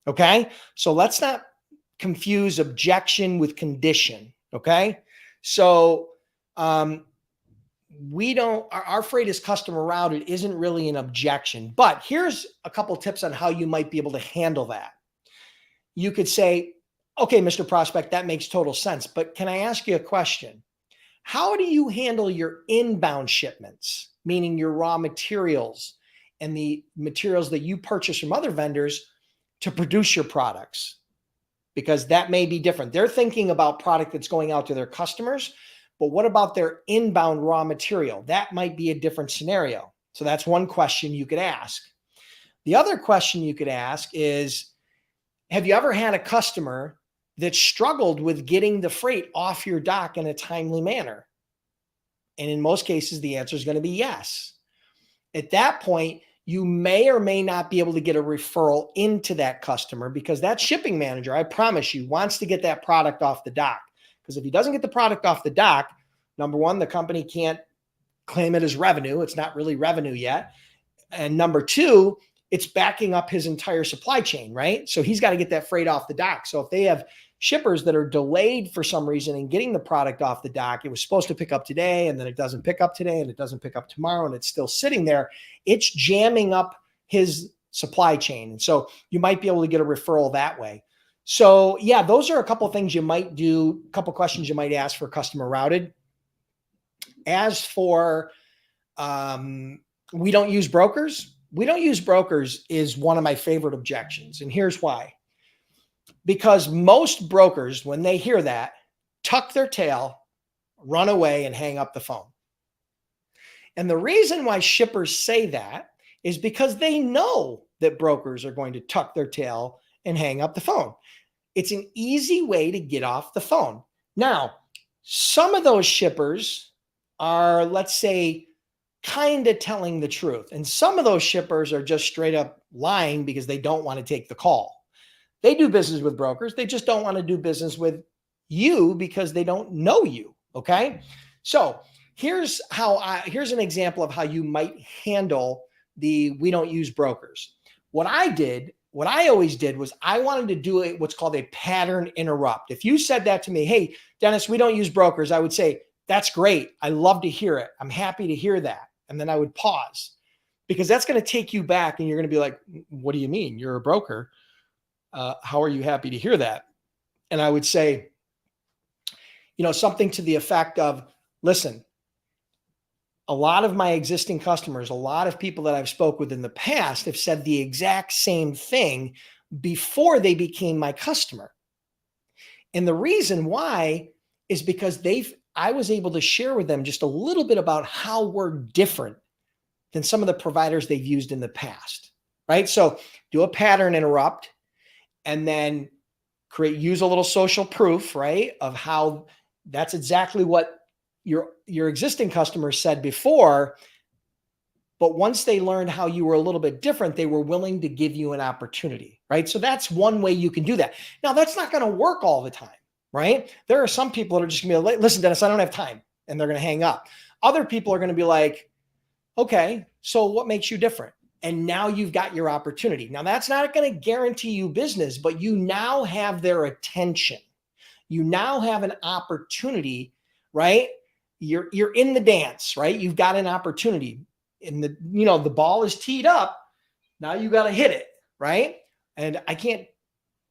Okay. So let's not confuse objection with condition. Okay. So, our freight is customer routed isn't really an objection, but here's a couple tips on how you might be able to handle that. You could say, okay, Mr. Prospect, that makes total sense, but can I ask you a question? How do you handle your inbound shipments, meaning your raw materials and the materials that you purchase from other vendors to produce your products? because that may be different. They're thinking about product that's going out to their customers, but what about their inbound raw material? That might be a different scenario. So that's one question you could ask. The other question you could ask is, have you ever had a customer that struggled with getting the freight off your dock in a timely manner? And in most cases, the answer is going to be yes. At that point, you may or may not be able to get a referral into that customer, because that shipping manager, I promise you, wants to get that product off the dock. Because if he doesn't get the product off the dock, number one, the company can't claim it as revenue. It's not really revenue yet. And number two, it's backing up his entire supply chain, right? So he's got to get that freight off the dock. So if they have shippers that are delayed for some reason in getting the product off the dock, it was supposed to pick up today, and then it doesn't pick up today, and it doesn't pick up tomorrow, and it's still sitting there, it's jamming up his supply chain. And so you might be able to get a referral that way. So yeah, those are a couple of things you might do, a couple of questions you might ask for customer routed. As for we don't use brokers. We don't use brokers is one of my favorite objections. And here's why. Because most brokers, when they hear that, tuck their tail, run away, and hang up the phone. And the reason why shippers say that is because they know that brokers are going to tuck their tail and hang up the phone. It's an easy way to get off the phone. Now, some of those shippers are, let's say, kind of telling the truth. And some of those shippers are just straight up lying because they don't want to take the call. They do business with brokers. They just don't want to do business with you because they don't know you. Okay. So here's an example of how you might handle the we don't use brokers. What I always did was I wanted to do what's called a pattern interrupt. If you said that to me, hey, Dennis, we don't use brokers, I would say, that's great. I love to hear it. I'm happy to hear that. And then I would pause, because that's going to take you back and you're going to be like, what do you mean? You're a broker. How are you happy to hear that? And I would say, something to the effect of, listen, a lot of my existing customers, a lot of people that I've spoke with in the past have said the exact same thing before they became my customer. And the reason why is because I was able to share with them just a little bit about how we're different than some of the providers they've used in the past, right? So do a pattern interrupt, and then use a little social proof, right, of how that's exactly what your existing customers said before. But once they learned how you were a little bit different, they were willing to give you an opportunity, right? So that's one way you can do that. Now, that's not going to work all the time, right? There are some people that are just going to be like, listen, Dennis, I don't have time, and they're going to hang up. Other people are going to be like, okay, so what makes you different? And now you've got your opportunity. Now, that's not going to guarantee you business, but you now have their attention. You now have an opportunity, right? You're in the dance, right? You've got an opportunity. And the ball is teed up. Now you got to hit it, right? And I can't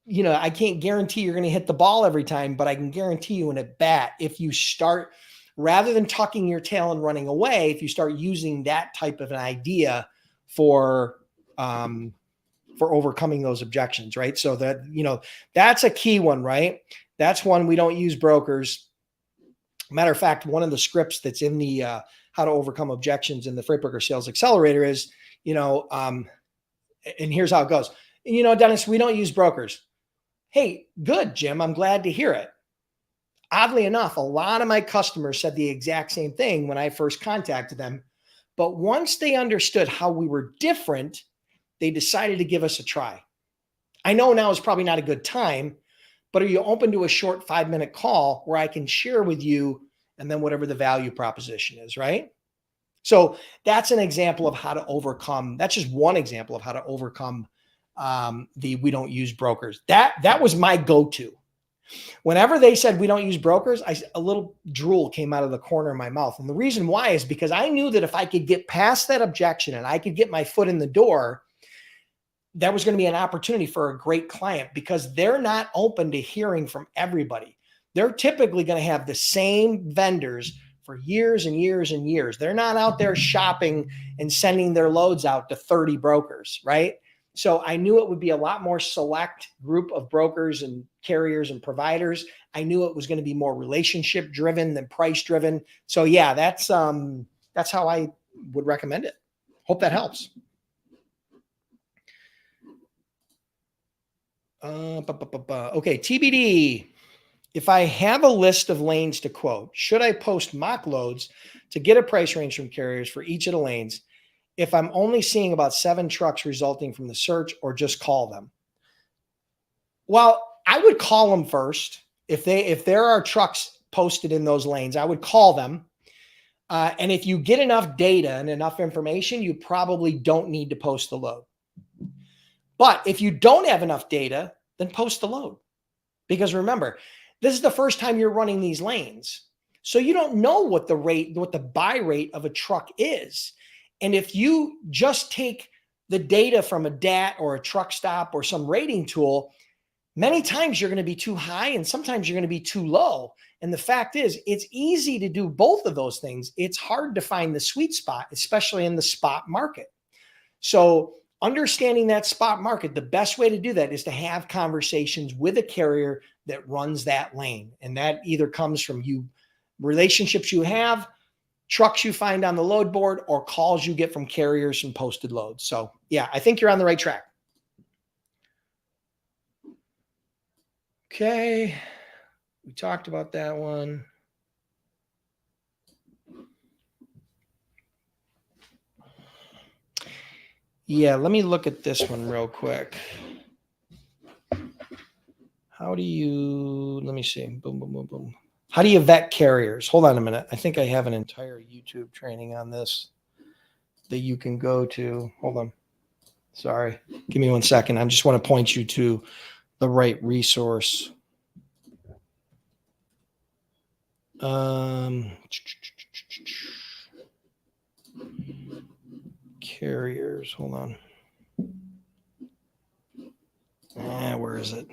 guarantee you're going to hit the ball every time, but I can guarantee you in a bat, if you start, rather than tucking your tail and running away, if you start using that type of an idea for overcoming those objections, right? So that, that's a key one, right? That's one. We don't use brokers. Matter of fact, one of the scripts that's in the how to overcome objections in the Freight Broker Sales Accelerator is, and here's how it goes. Dennis, we don't use brokers. Hey, good, Jim. I'm glad to hear it. Oddly enough, a lot of my customers said the exact same thing when I first contacted them. But once they understood how we were different, they decided to give us a try. I know now is probably not a good time, but are you open to a short 5-minute call where I can share with you and then whatever the value proposition is, right? So that's an example of how to overcome. That's just one example of how to overcome we don't use brokers. That was my go-to. Whenever they said we don't use brokers, a little drool came out of the corner of my mouth. And the reason why is because I knew that if I could get past that objection and I could get my foot in the door, that was going to be an opportunity for a great client, because they're not open to hearing from everybody. They're typically going to have the same vendors for years and years and years. They're not out there shopping and sending their loads out to 30 brokers, right? So I knew it would be a lot more select group of brokers and carriers and providers. I knew it was going to be more relationship driven than price driven. So yeah, that's how I would recommend it. Hope that helps. Okay, TBD. If I have a list of lanes to quote, should I post mock loads to get a price range from carriers for each of the lanes if I'm only seeing about 7 trucks resulting from the search, or just call them? Well, I would call them first. If there are trucks posted in those lanes, I would call them. And if you get enough data and enough information, you probably don't need to post the load. But if you don't have enough data, then post the load. Because remember, this is the first time you're running these lanes. So you don't know what the buy rate of a truck is. And if you just take the data from a DAT or a truck stop or some rating tool, many times you're going to be too high and sometimes you're going to be too low. And the fact is, it's easy to do both of those things. It's hard to find the sweet spot, especially in the spot market. So understanding that spot market, the best way to do that is to have conversations with a carrier that runs that lane. And that either comes from relationships you have, trucks you find on the load board, or calls you get from carriers and posted loads. So yeah, I think you're on the right track. Okay. We talked about that one. Yeah, let me look at this one real quick. Let me see. Boom, boom, boom, boom. How do you vet carriers? Hold on a minute. I think I have an entire YouTube training on this that you can go to. Hold on. Sorry. Give me 1 second. I just want to point you to the right resource. Carriers. Hold on. Where is it?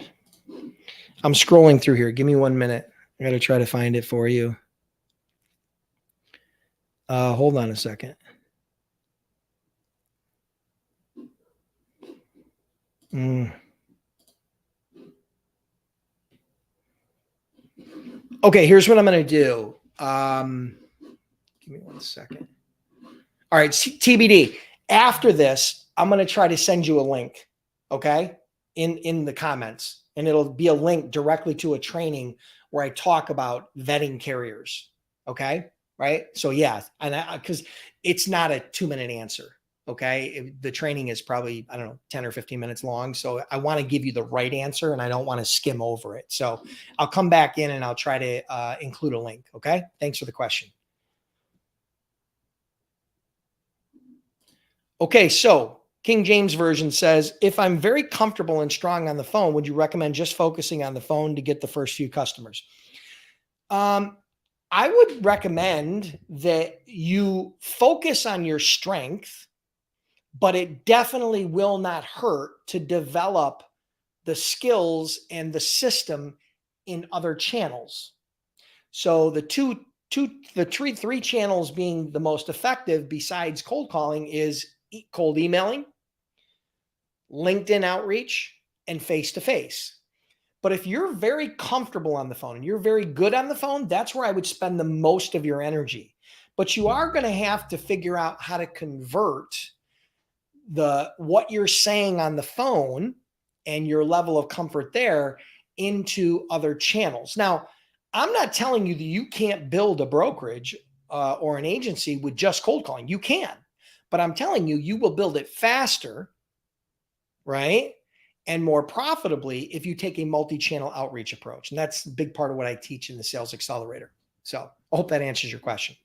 I'm scrolling through here. Give me 1 minute. I got to try to find it for you. Hold on a second. Okay, here's what I'm going to do. Give me 1 second. All right, TBD. After this, I'm going to try to send you a link, okay, in the comments. And it'll be a link directly to a training where I talk about vetting carriers, okay? Right? So yeah, and because it's not a 2-minute answer, okay? The training is probably, 10 or 15 minutes long. So I want to give you the right answer and I don't want to skim over it. So I'll come back in and I'll try to include a link, okay? Thanks for the question. Okay, so King James Version says, if I'm very comfortable and strong on the phone, would you recommend just focusing on the phone to get the first few customers? I would recommend that you focus on your strength, but it definitely will not hurt to develop the skills and the system in other channels. So the three channels being the most effective besides cold calling is cold emailing, LinkedIn outreach, and face-to-face. But if you're very comfortable on the phone and you're very good on the phone, that's where I would spend the most of your energy. But you are going to have to figure out how to convert what you're saying on the phone and your level of comfort there into other channels. Now, I'm not telling you that you can't build a brokerage or an agency with just cold calling. You can, but I'm telling you, you will build it faster, right? And more profitably if you take a multi-channel outreach approach. And that's a big part of what I teach in the Sales Accelerator. So I hope that answers your question.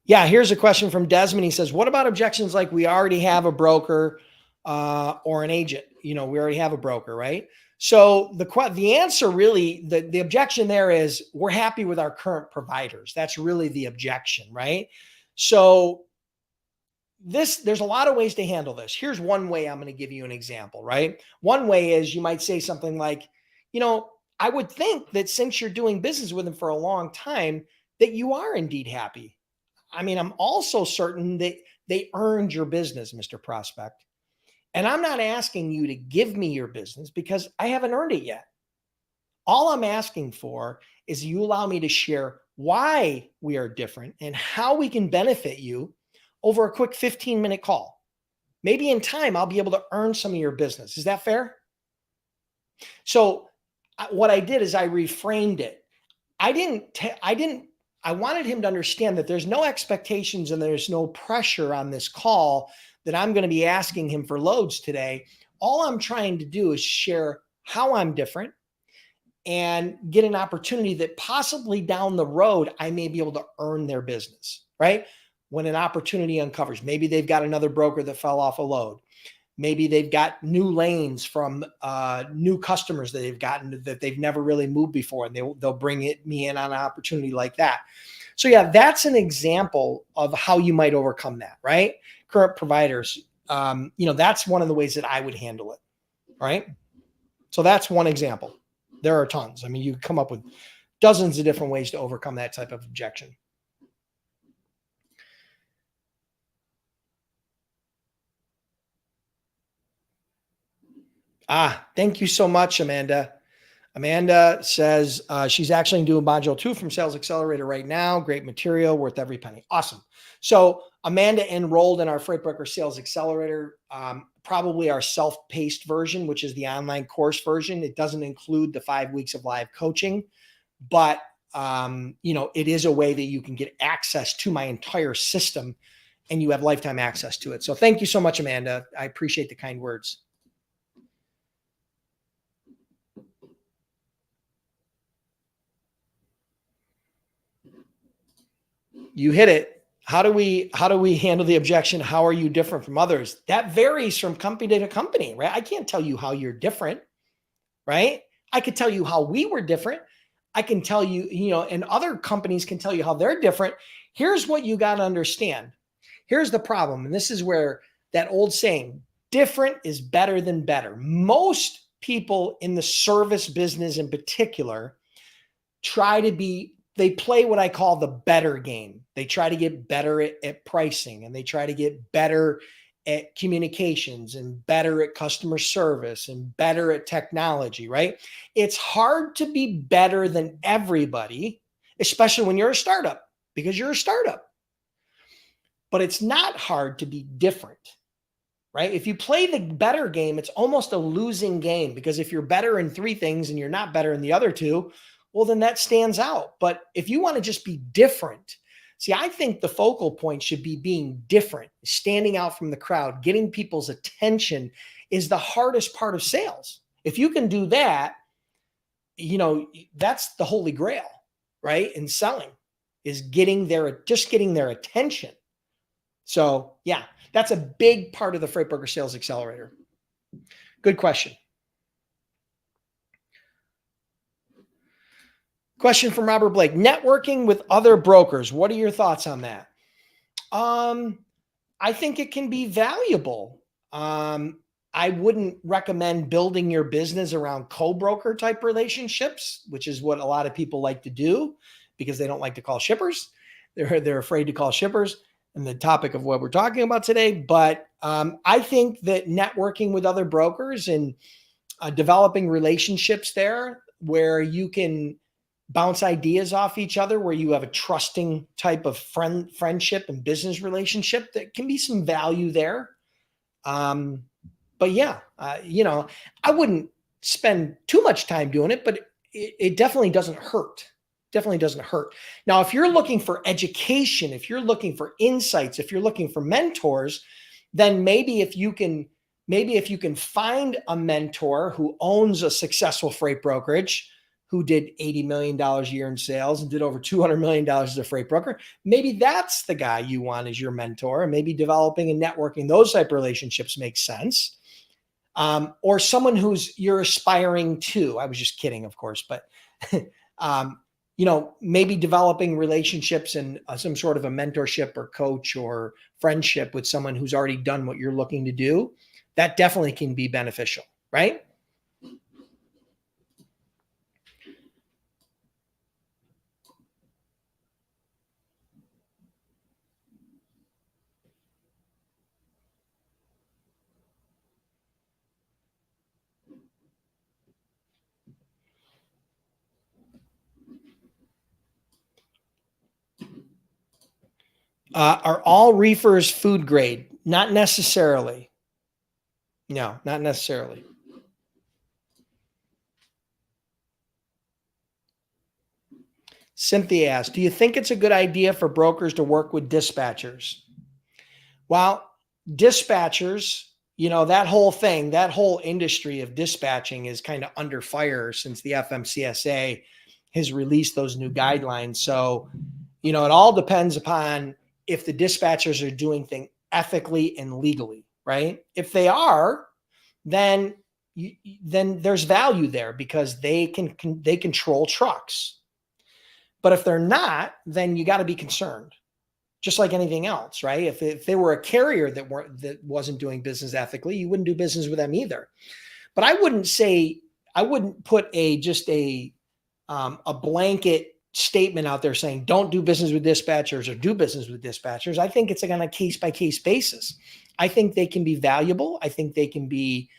Yeah, here's a question from Desmond. He says, what about objections like we already have a broker or an agent? We already have a broker, right? So the answer really, the objection there is we're happy with our current providers. That's really the objection, right? So there's a lot of ways to handle this. Here's one way I'm going to give you an example, right? One way is you might say something like, I would think that since you're doing business with them for a long time, that you are indeed happy. I'm also certain that they earned your business, Mr. Prospect. And I'm not asking you to give me your business because I haven't earned it yet. All I'm asking for is you allow me to share why we are different and how we can benefit you over a quick 15-minute call. Maybe in time, I'll be able to earn some of your business. Is that fair? So what I did is I reframed it. I wanted him to understand that there's no expectations and there's no pressure on this call that I'm going to be asking him for loads today. All I'm trying to do is share how I'm different and get an opportunity that possibly down the road, I may be able to earn their business, right? When an opportunity uncovers, maybe they've got another broker that fell off a load. Maybe they've got new lanes from new customers that they've gotten that they've never really moved before, and they'll bring me in on an opportunity like that. So yeah, that's an example of how you might overcome that, right? Current providers, that's one of the ways that I would handle it, right? So that's one example. There are tons. You come up with dozens of different ways to overcome that type of objection. Thank you so much, Amanda. Amanda says she's actually doing module 2 from Sales Accelerator right now. Great material, worth every penny. Awesome. So Amanda enrolled in our Freight Broker Sales Accelerator, probably our self-paced version, which is the online course version. It doesn't include the 5 weeks of live coaching, but it is a way that you can get access to my entire system and you have lifetime access to it. So thank you so much, Amanda. I appreciate the kind words. You hit it. How do we handle the objection? How are you different from others? That varies from company to company, right? I can't tell you how you're different, right? I could tell you how we were different. I can tell you, and other companies can tell you how they're different. Here's what you got to understand. Here's the problem. And this is where that old saying, different is better than better. Most people in the service business in particular they play what I call the better game. They try to get better at pricing, and they try to get better at communications and better at customer service and better at technology, right? It's hard to be better than everybody, especially when you're a startup, because you're a startup. But it's not hard to be different, right? If you play the better game, it's almost a losing game, because if you're better in 3 things and you're not better in the other 2, well, then that stands out. But if you want to just be different, see, I think the focal point should be being different, standing out from the crowd, getting people's attention is the hardest part of sales. If you can do that, that's the holy grail, right? In selling is getting their attention. So yeah, that's a big part of the Freight Broker Sales Accelerator. Good question. Question from Robert Blake. Networking with other brokers. What are your thoughts on that? I think it can be valuable. I wouldn't recommend building your business around co-broker type relationships, which is what a lot of people like to do because they don't like to call shippers. They're afraid to call shippers, and the topic of what we're talking about today. But I think that networking with other brokers and developing relationships there where you can bounce ideas off each other, where you have a trusting type of friendship and business relationship, that can be some value there. But yeah, I wouldn't spend too much time doing it, but it definitely doesn't hurt. Definitely doesn't hurt. Now, if you're looking for education, if you're looking for insights, if you're looking for mentors, then maybe if you can find a mentor who owns a successful freight brokerage, who did $80 million a year in sales and did over $200 million as a freight broker, maybe that's the guy you want as your mentor. And maybe developing and networking those type of relationships makes sense. Or someone you're aspiring to. I was just kidding, of course, but maybe developing relationships and some sort of a mentorship or coach or friendship with someone who's already done what you're looking to do. That definitely can be beneficial, right? Are all reefers food grade? Not necessarily. No, not necessarily. Cynthia asks, do you think it's a good idea for brokers to work with dispatchers? Well, dispatchers, that whole thing, that whole industry of dispatching is kind of under fire since the FMCSA has released those new guidelines. So, it all depends upon if the dispatchers are doing things ethically and legally, right? If they are, then there's value there because they control trucks. But if they're not, then you got to be concerned, just like anything else, right? If they were a carrier that wasn't doing business ethically, you wouldn't do business with them either. But I wouldn't put a blanket statement out there saying don't do business with dispatchers or do business with dispatchers. I think it's on a case by case basis. I think they can be valuable. I think they can be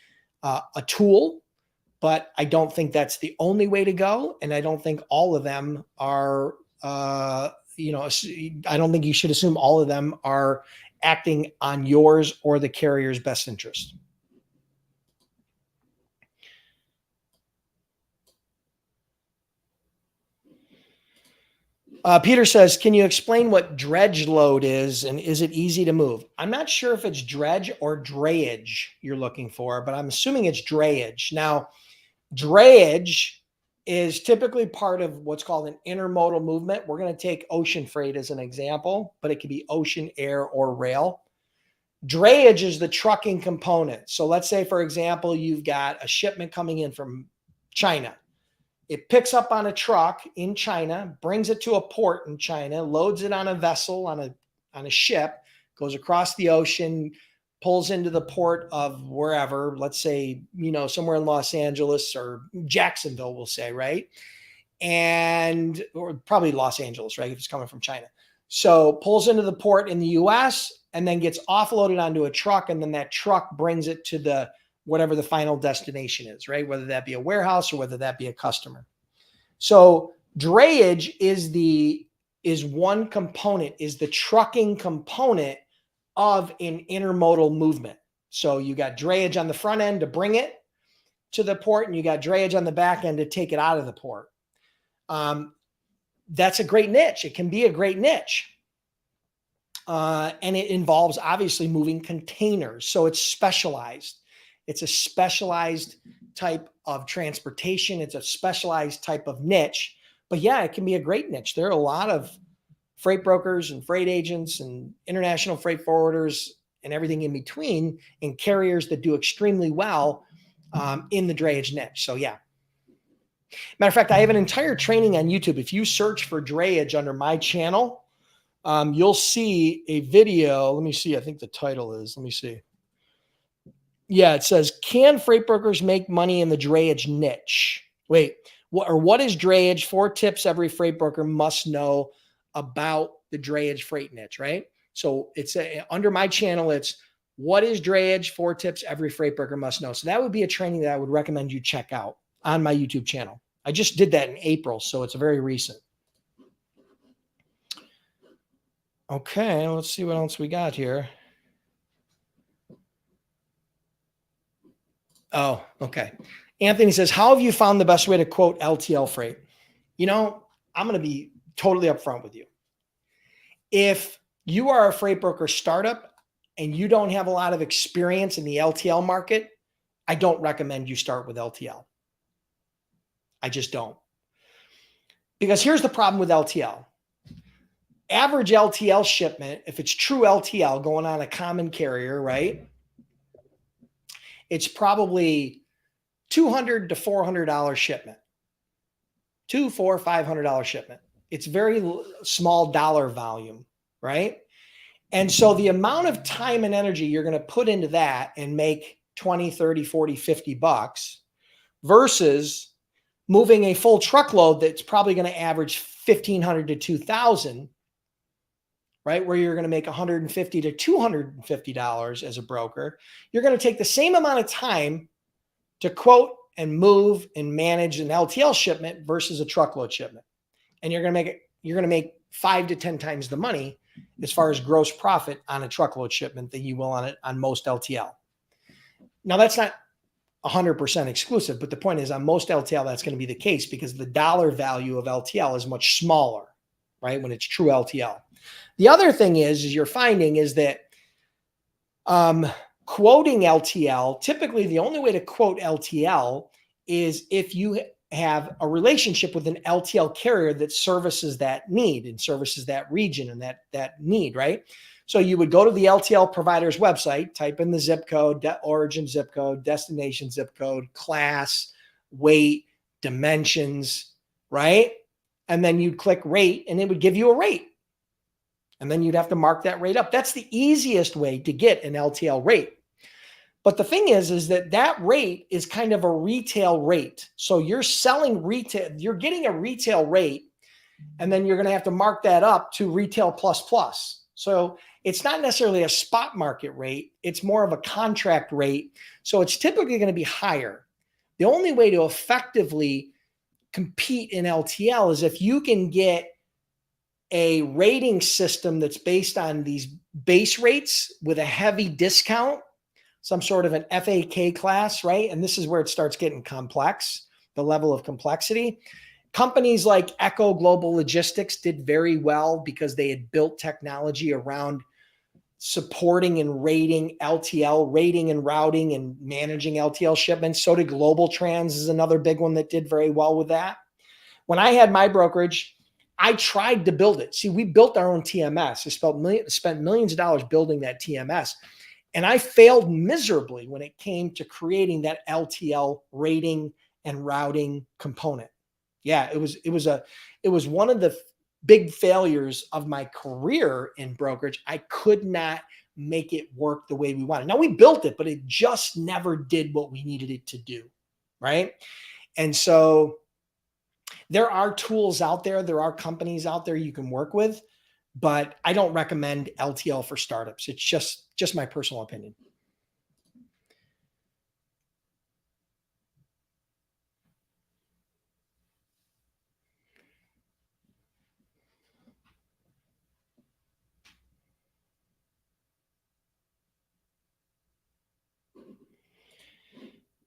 a tool, but I don't think that's the only way to go. And I don't think all of them are, I don't think you should assume all of them are acting on yours or the carrier's best interest. Peter says, can you explain what dredge load is and is it easy to move? I'm not sure if it's dredge or drayage you're looking for, but I'm assuming it's drayage. Now, drayage is typically part of what's called an intermodal movement. We're going to take ocean freight as an example, but it could be ocean, air, or rail. Drayage is the trucking component. So let's say, for example, you've got a shipment coming in from China. It picks up on a truck in China, brings it to a port in China, loads it on a vessel, on a ship, goes across the ocean, pulls into the port of wherever, let's say, somewhere in Los Angeles or Jacksonville, we'll say, right? Or probably Los Angeles, right? If it's coming from China. So pulls into the port in the US and then gets offloaded onto a truck. And then that truck brings it to whatever the final destination is, right? Whether that be a warehouse or whether that be a customer. So drayage is one component, is the trucking component of an intermodal movement. So you got drayage on the front end to bring it to the port, and you got drayage on the back end to take it out of the port. That's a great niche. It can be a great niche. And it involves obviously moving containers. So it's specialized. It's a specialized type of transportation. It's a specialized type of niche. But yeah, it can be a great niche. There are a lot of freight brokers and freight agents and international freight forwarders and everything in between and carriers that do extremely well in the drayage niche. So yeah. Matter of fact, I have an entire training on YouTube. If you search for drayage under my channel, you'll see a video. Let me see. I think the title is, let me see. Yeah, it says, can freight brokers make money in the drayage niche? Wait, what is drayage? 4 tips every freight broker must know about the drayage freight niche, right? So it's under my channel, it's what is drayage? 4 tips every freight broker must know. So that would be a training that I would recommend you check out on my YouTube channel. I just did that in April, so it's very recent. Okay, let's see what else we got here. Oh, okay. Anthony says, how have you found the best way to quote LTL Freight? I'm going to be totally upfront with you. If you are a freight broker startup and you don't have a lot of experience in the LTL market, I don't recommend you start with LTL. I just don't. Because here's the problem with LTL. Average LTL shipment, if it's true LTL going on a common carrier, right? It's probably $200 to $400 shipment. $200, $400, $500 shipment. It's very small dollar volume, right? And so the amount of time and energy you're going to put into that and make 20, 30, 40, 50 bucks versus moving a full truckload that's probably going to average $1,500 to $2,000, right? Where you're going to make $150 to $250 as a broker. You're going to take the same amount of time to quote and move and manage an LTL shipment versus a truckload shipment. And you're going to make 5 to 10 times the money as far as gross profit on a truckload shipment than you will on most LTL. Now, that's not 100% exclusive, but the point is on most LTL, that's going to be the case because the dollar value of LTL is much smaller, right? When it's true LTL. The other thing is you're finding is that quoting LTL, typically the only way to quote LTL is if you have a relationship with an LTL carrier that services that need and services that region and that need, right? So you would go to the LTL provider's website, type in the zip code, origin zip code, destination zip code, class, weight, dimensions, right? And then you'd click rate and it would give you a rate. And then you'd have to mark that rate up. That's the easiest way to get an LTL rate. But the thing is that rate is kind of a retail rate. So you're selling retail, you're getting a retail rate, and then you're going to have to mark that up to retail plus plus. So it's not necessarily a spot market rate. It's more of a contract rate. So it's typically going to be higher. The only way to effectively compete in LTL is if you can get a rating system that's based on these base rates with a heavy discount, some sort of an FAK class, right? And this is where it starts getting complex, the level of complexity. Companies like Echo Global Logistics did very well because they had built technology around supporting and rating LTL, rating and routing and managing LTL shipments. So did Global Trans is another big one that did very well with that. When I had my brokerage, I tried to build it. See, we built our own TMS. I spent millions of dollars building that TMS. And I failed miserably when it came to creating that LTL rating and routing component. Yeah, it was one of the big failures of my career in brokerage. I could not make it work the way we wanted. Now we built it, but it just never did what we needed it to do, right? And so there are tools out there, there are companies out there you can work with, but I don't recommend LTL for startups. It's just my personal opinion.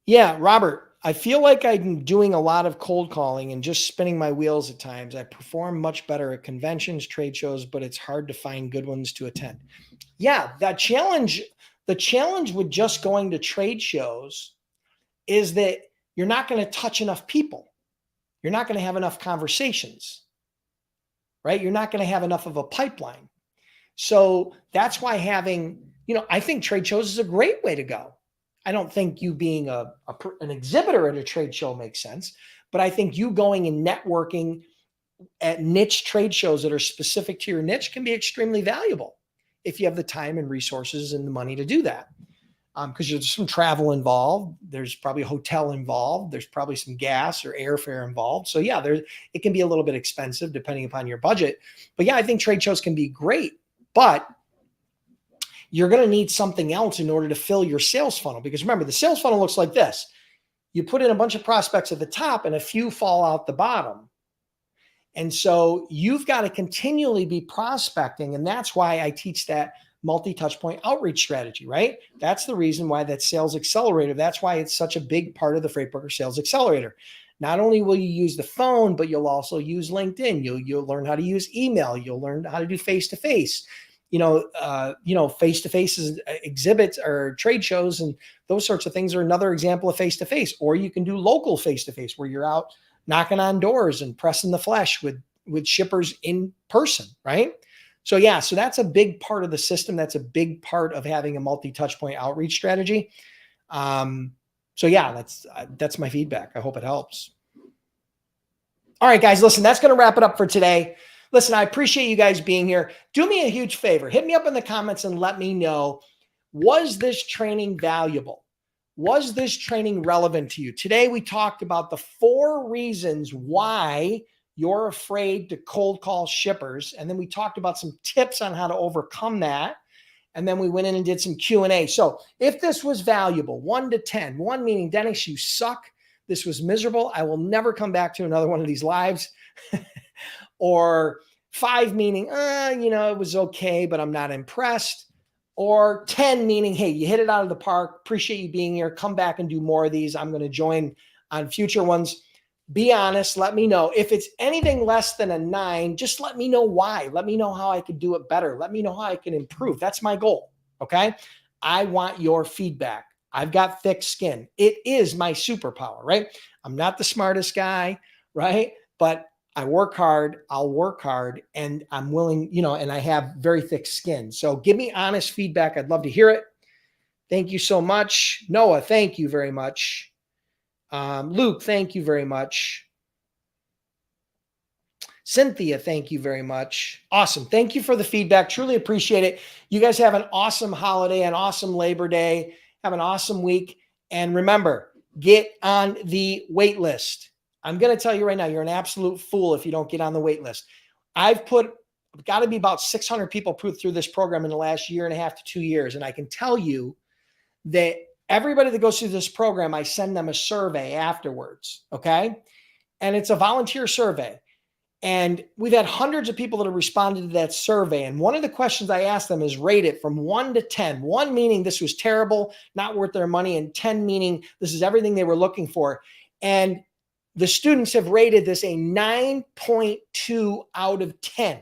Yeah, Robert, I feel like I'm doing a lot of cold calling and just spinning my wheels at times. I perform much better at conventions, trade shows, but it's hard to find good ones to attend. Yeah, the challenge with just going to trade shows is that you're not going to touch enough people. You're not going to have enough conversations, right? You're not going to have enough of a pipeline. So that's why I think trade shows is a great way to go. I don't think you being an exhibitor at a trade show makes sense, but I think you going and networking at niche trade shows that are specific to your niche can be extremely valuable if you have the time and resources and the money to do that. Because there's some travel involved. There's probably a hotel involved. There's probably some gas or airfare involved. So yeah, it can be a little bit expensive depending upon your budget. But yeah, I think trade shows can be great, but you're going to need something else in order to fill your sales funnel. Because remember, the sales funnel looks like this. You put in a bunch of prospects at the top and a few fall out the bottom. And so you've got to continually be prospecting. And that's why I teach that multi-touch point outreach strategy, right? That's the reason why that sales accelerator, that's why it's such a big part of the Freight Broker Sales Accelerator. Not only will you use the phone, but you'll also use LinkedIn. You'll learn how to use email. You'll learn how to do face-to-face. Face-to-face exhibits or trade shows and those sorts of things are another example of face-to-face. Or you can do local face-to-face where you're out knocking on doors and pressing the flesh with shippers in person, right? So yeah, so that's a big part of the system. That's a big part of having a multi-touch point outreach strategy. So yeah, that's my feedback. I hope it helps. All right, guys, listen, that's going to wrap it up for today. Listen, I appreciate you guys being here. Do me a huge favor. Hit me up in the comments and let me know, was this training valuable? Was this training relevant to you? Today, we talked about the 4 reasons why you're afraid to cold call shippers. And then we talked about some tips on how to overcome that. And then we went in and did some Q&A. So if this was valuable, 1 to 10, 1 meaning, Dennis, you suck. This was miserable. I will never come back to another one of these lives. Or 5 meaning, it was okay, but I'm not impressed. Or 10 meaning, hey, you hit it out of the park. Appreciate you being here. Come back and do more of these. I'm going to join on future ones. Be honest. Let me know. If it's anything less than a 9, just let me know why. Let me know how I could do it better. Let me know how I can improve. That's my goal. Okay. I want your feedback. I've got thick skin. It is my superpower, right? I'm not the smartest guy, right? But I work hard, I'll work hard, and I'm willing, and I have very thick skin. So give me honest feedback. I'd love to hear it. Thank you so much. Noah, thank you very much. Luke, thank you very much. Cynthia, thank you very much. Awesome. Thank you for the feedback. Truly appreciate it. You guys have an awesome holiday, an awesome Labor Day. Have an awesome week. And remember, get on the wait list. I'm going to tell you right now, you're an absolute fool if you don't get on the wait list. I've got to be about 600 people put through this program in the last 1.5 to 2 years. And I can tell you that everybody that goes through this program, I send them a survey afterwards. Okay. And it's a volunteer survey. And we've had hundreds of people that have responded to that survey. And one of the questions I asked them is rate it from 1 to 10. 1 meaning this was terrible, not worth their money, and 10 meaning this is everything they were looking for. And the students have rated this a 9.2 out of 10.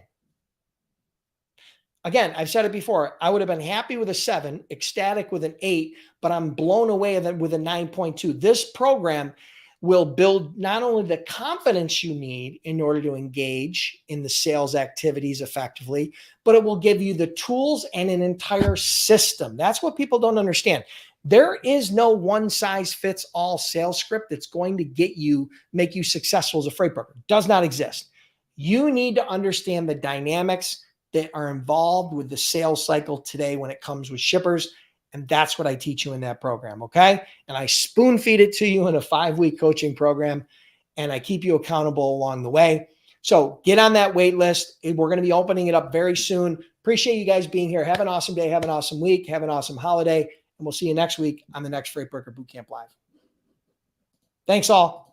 Again, I've said it before. I would have been happy with a 7, ecstatic with an 8, but I'm blown away with a 9.2. This program will build not only the confidence you need in order to engage in the sales activities effectively, but it will give you the tools and an entire system. That's what people don't understand. There is no one size fits all sales script that's going to make you successful as a freight broker. It does not exist. You need to understand the dynamics that are involved with the sales cycle today when it comes with shippers. And that's what I teach you in that program, okay? And I spoon feed it to you in a 5-week coaching program, and I keep you accountable along the way. So get on that wait list. We're going to be opening it up very soon. Appreciate you guys being here. Have an awesome day. Have an awesome week. Have an awesome holiday. And we'll see you next week on the next Freight Broker Bootcamp Live. Thanks all.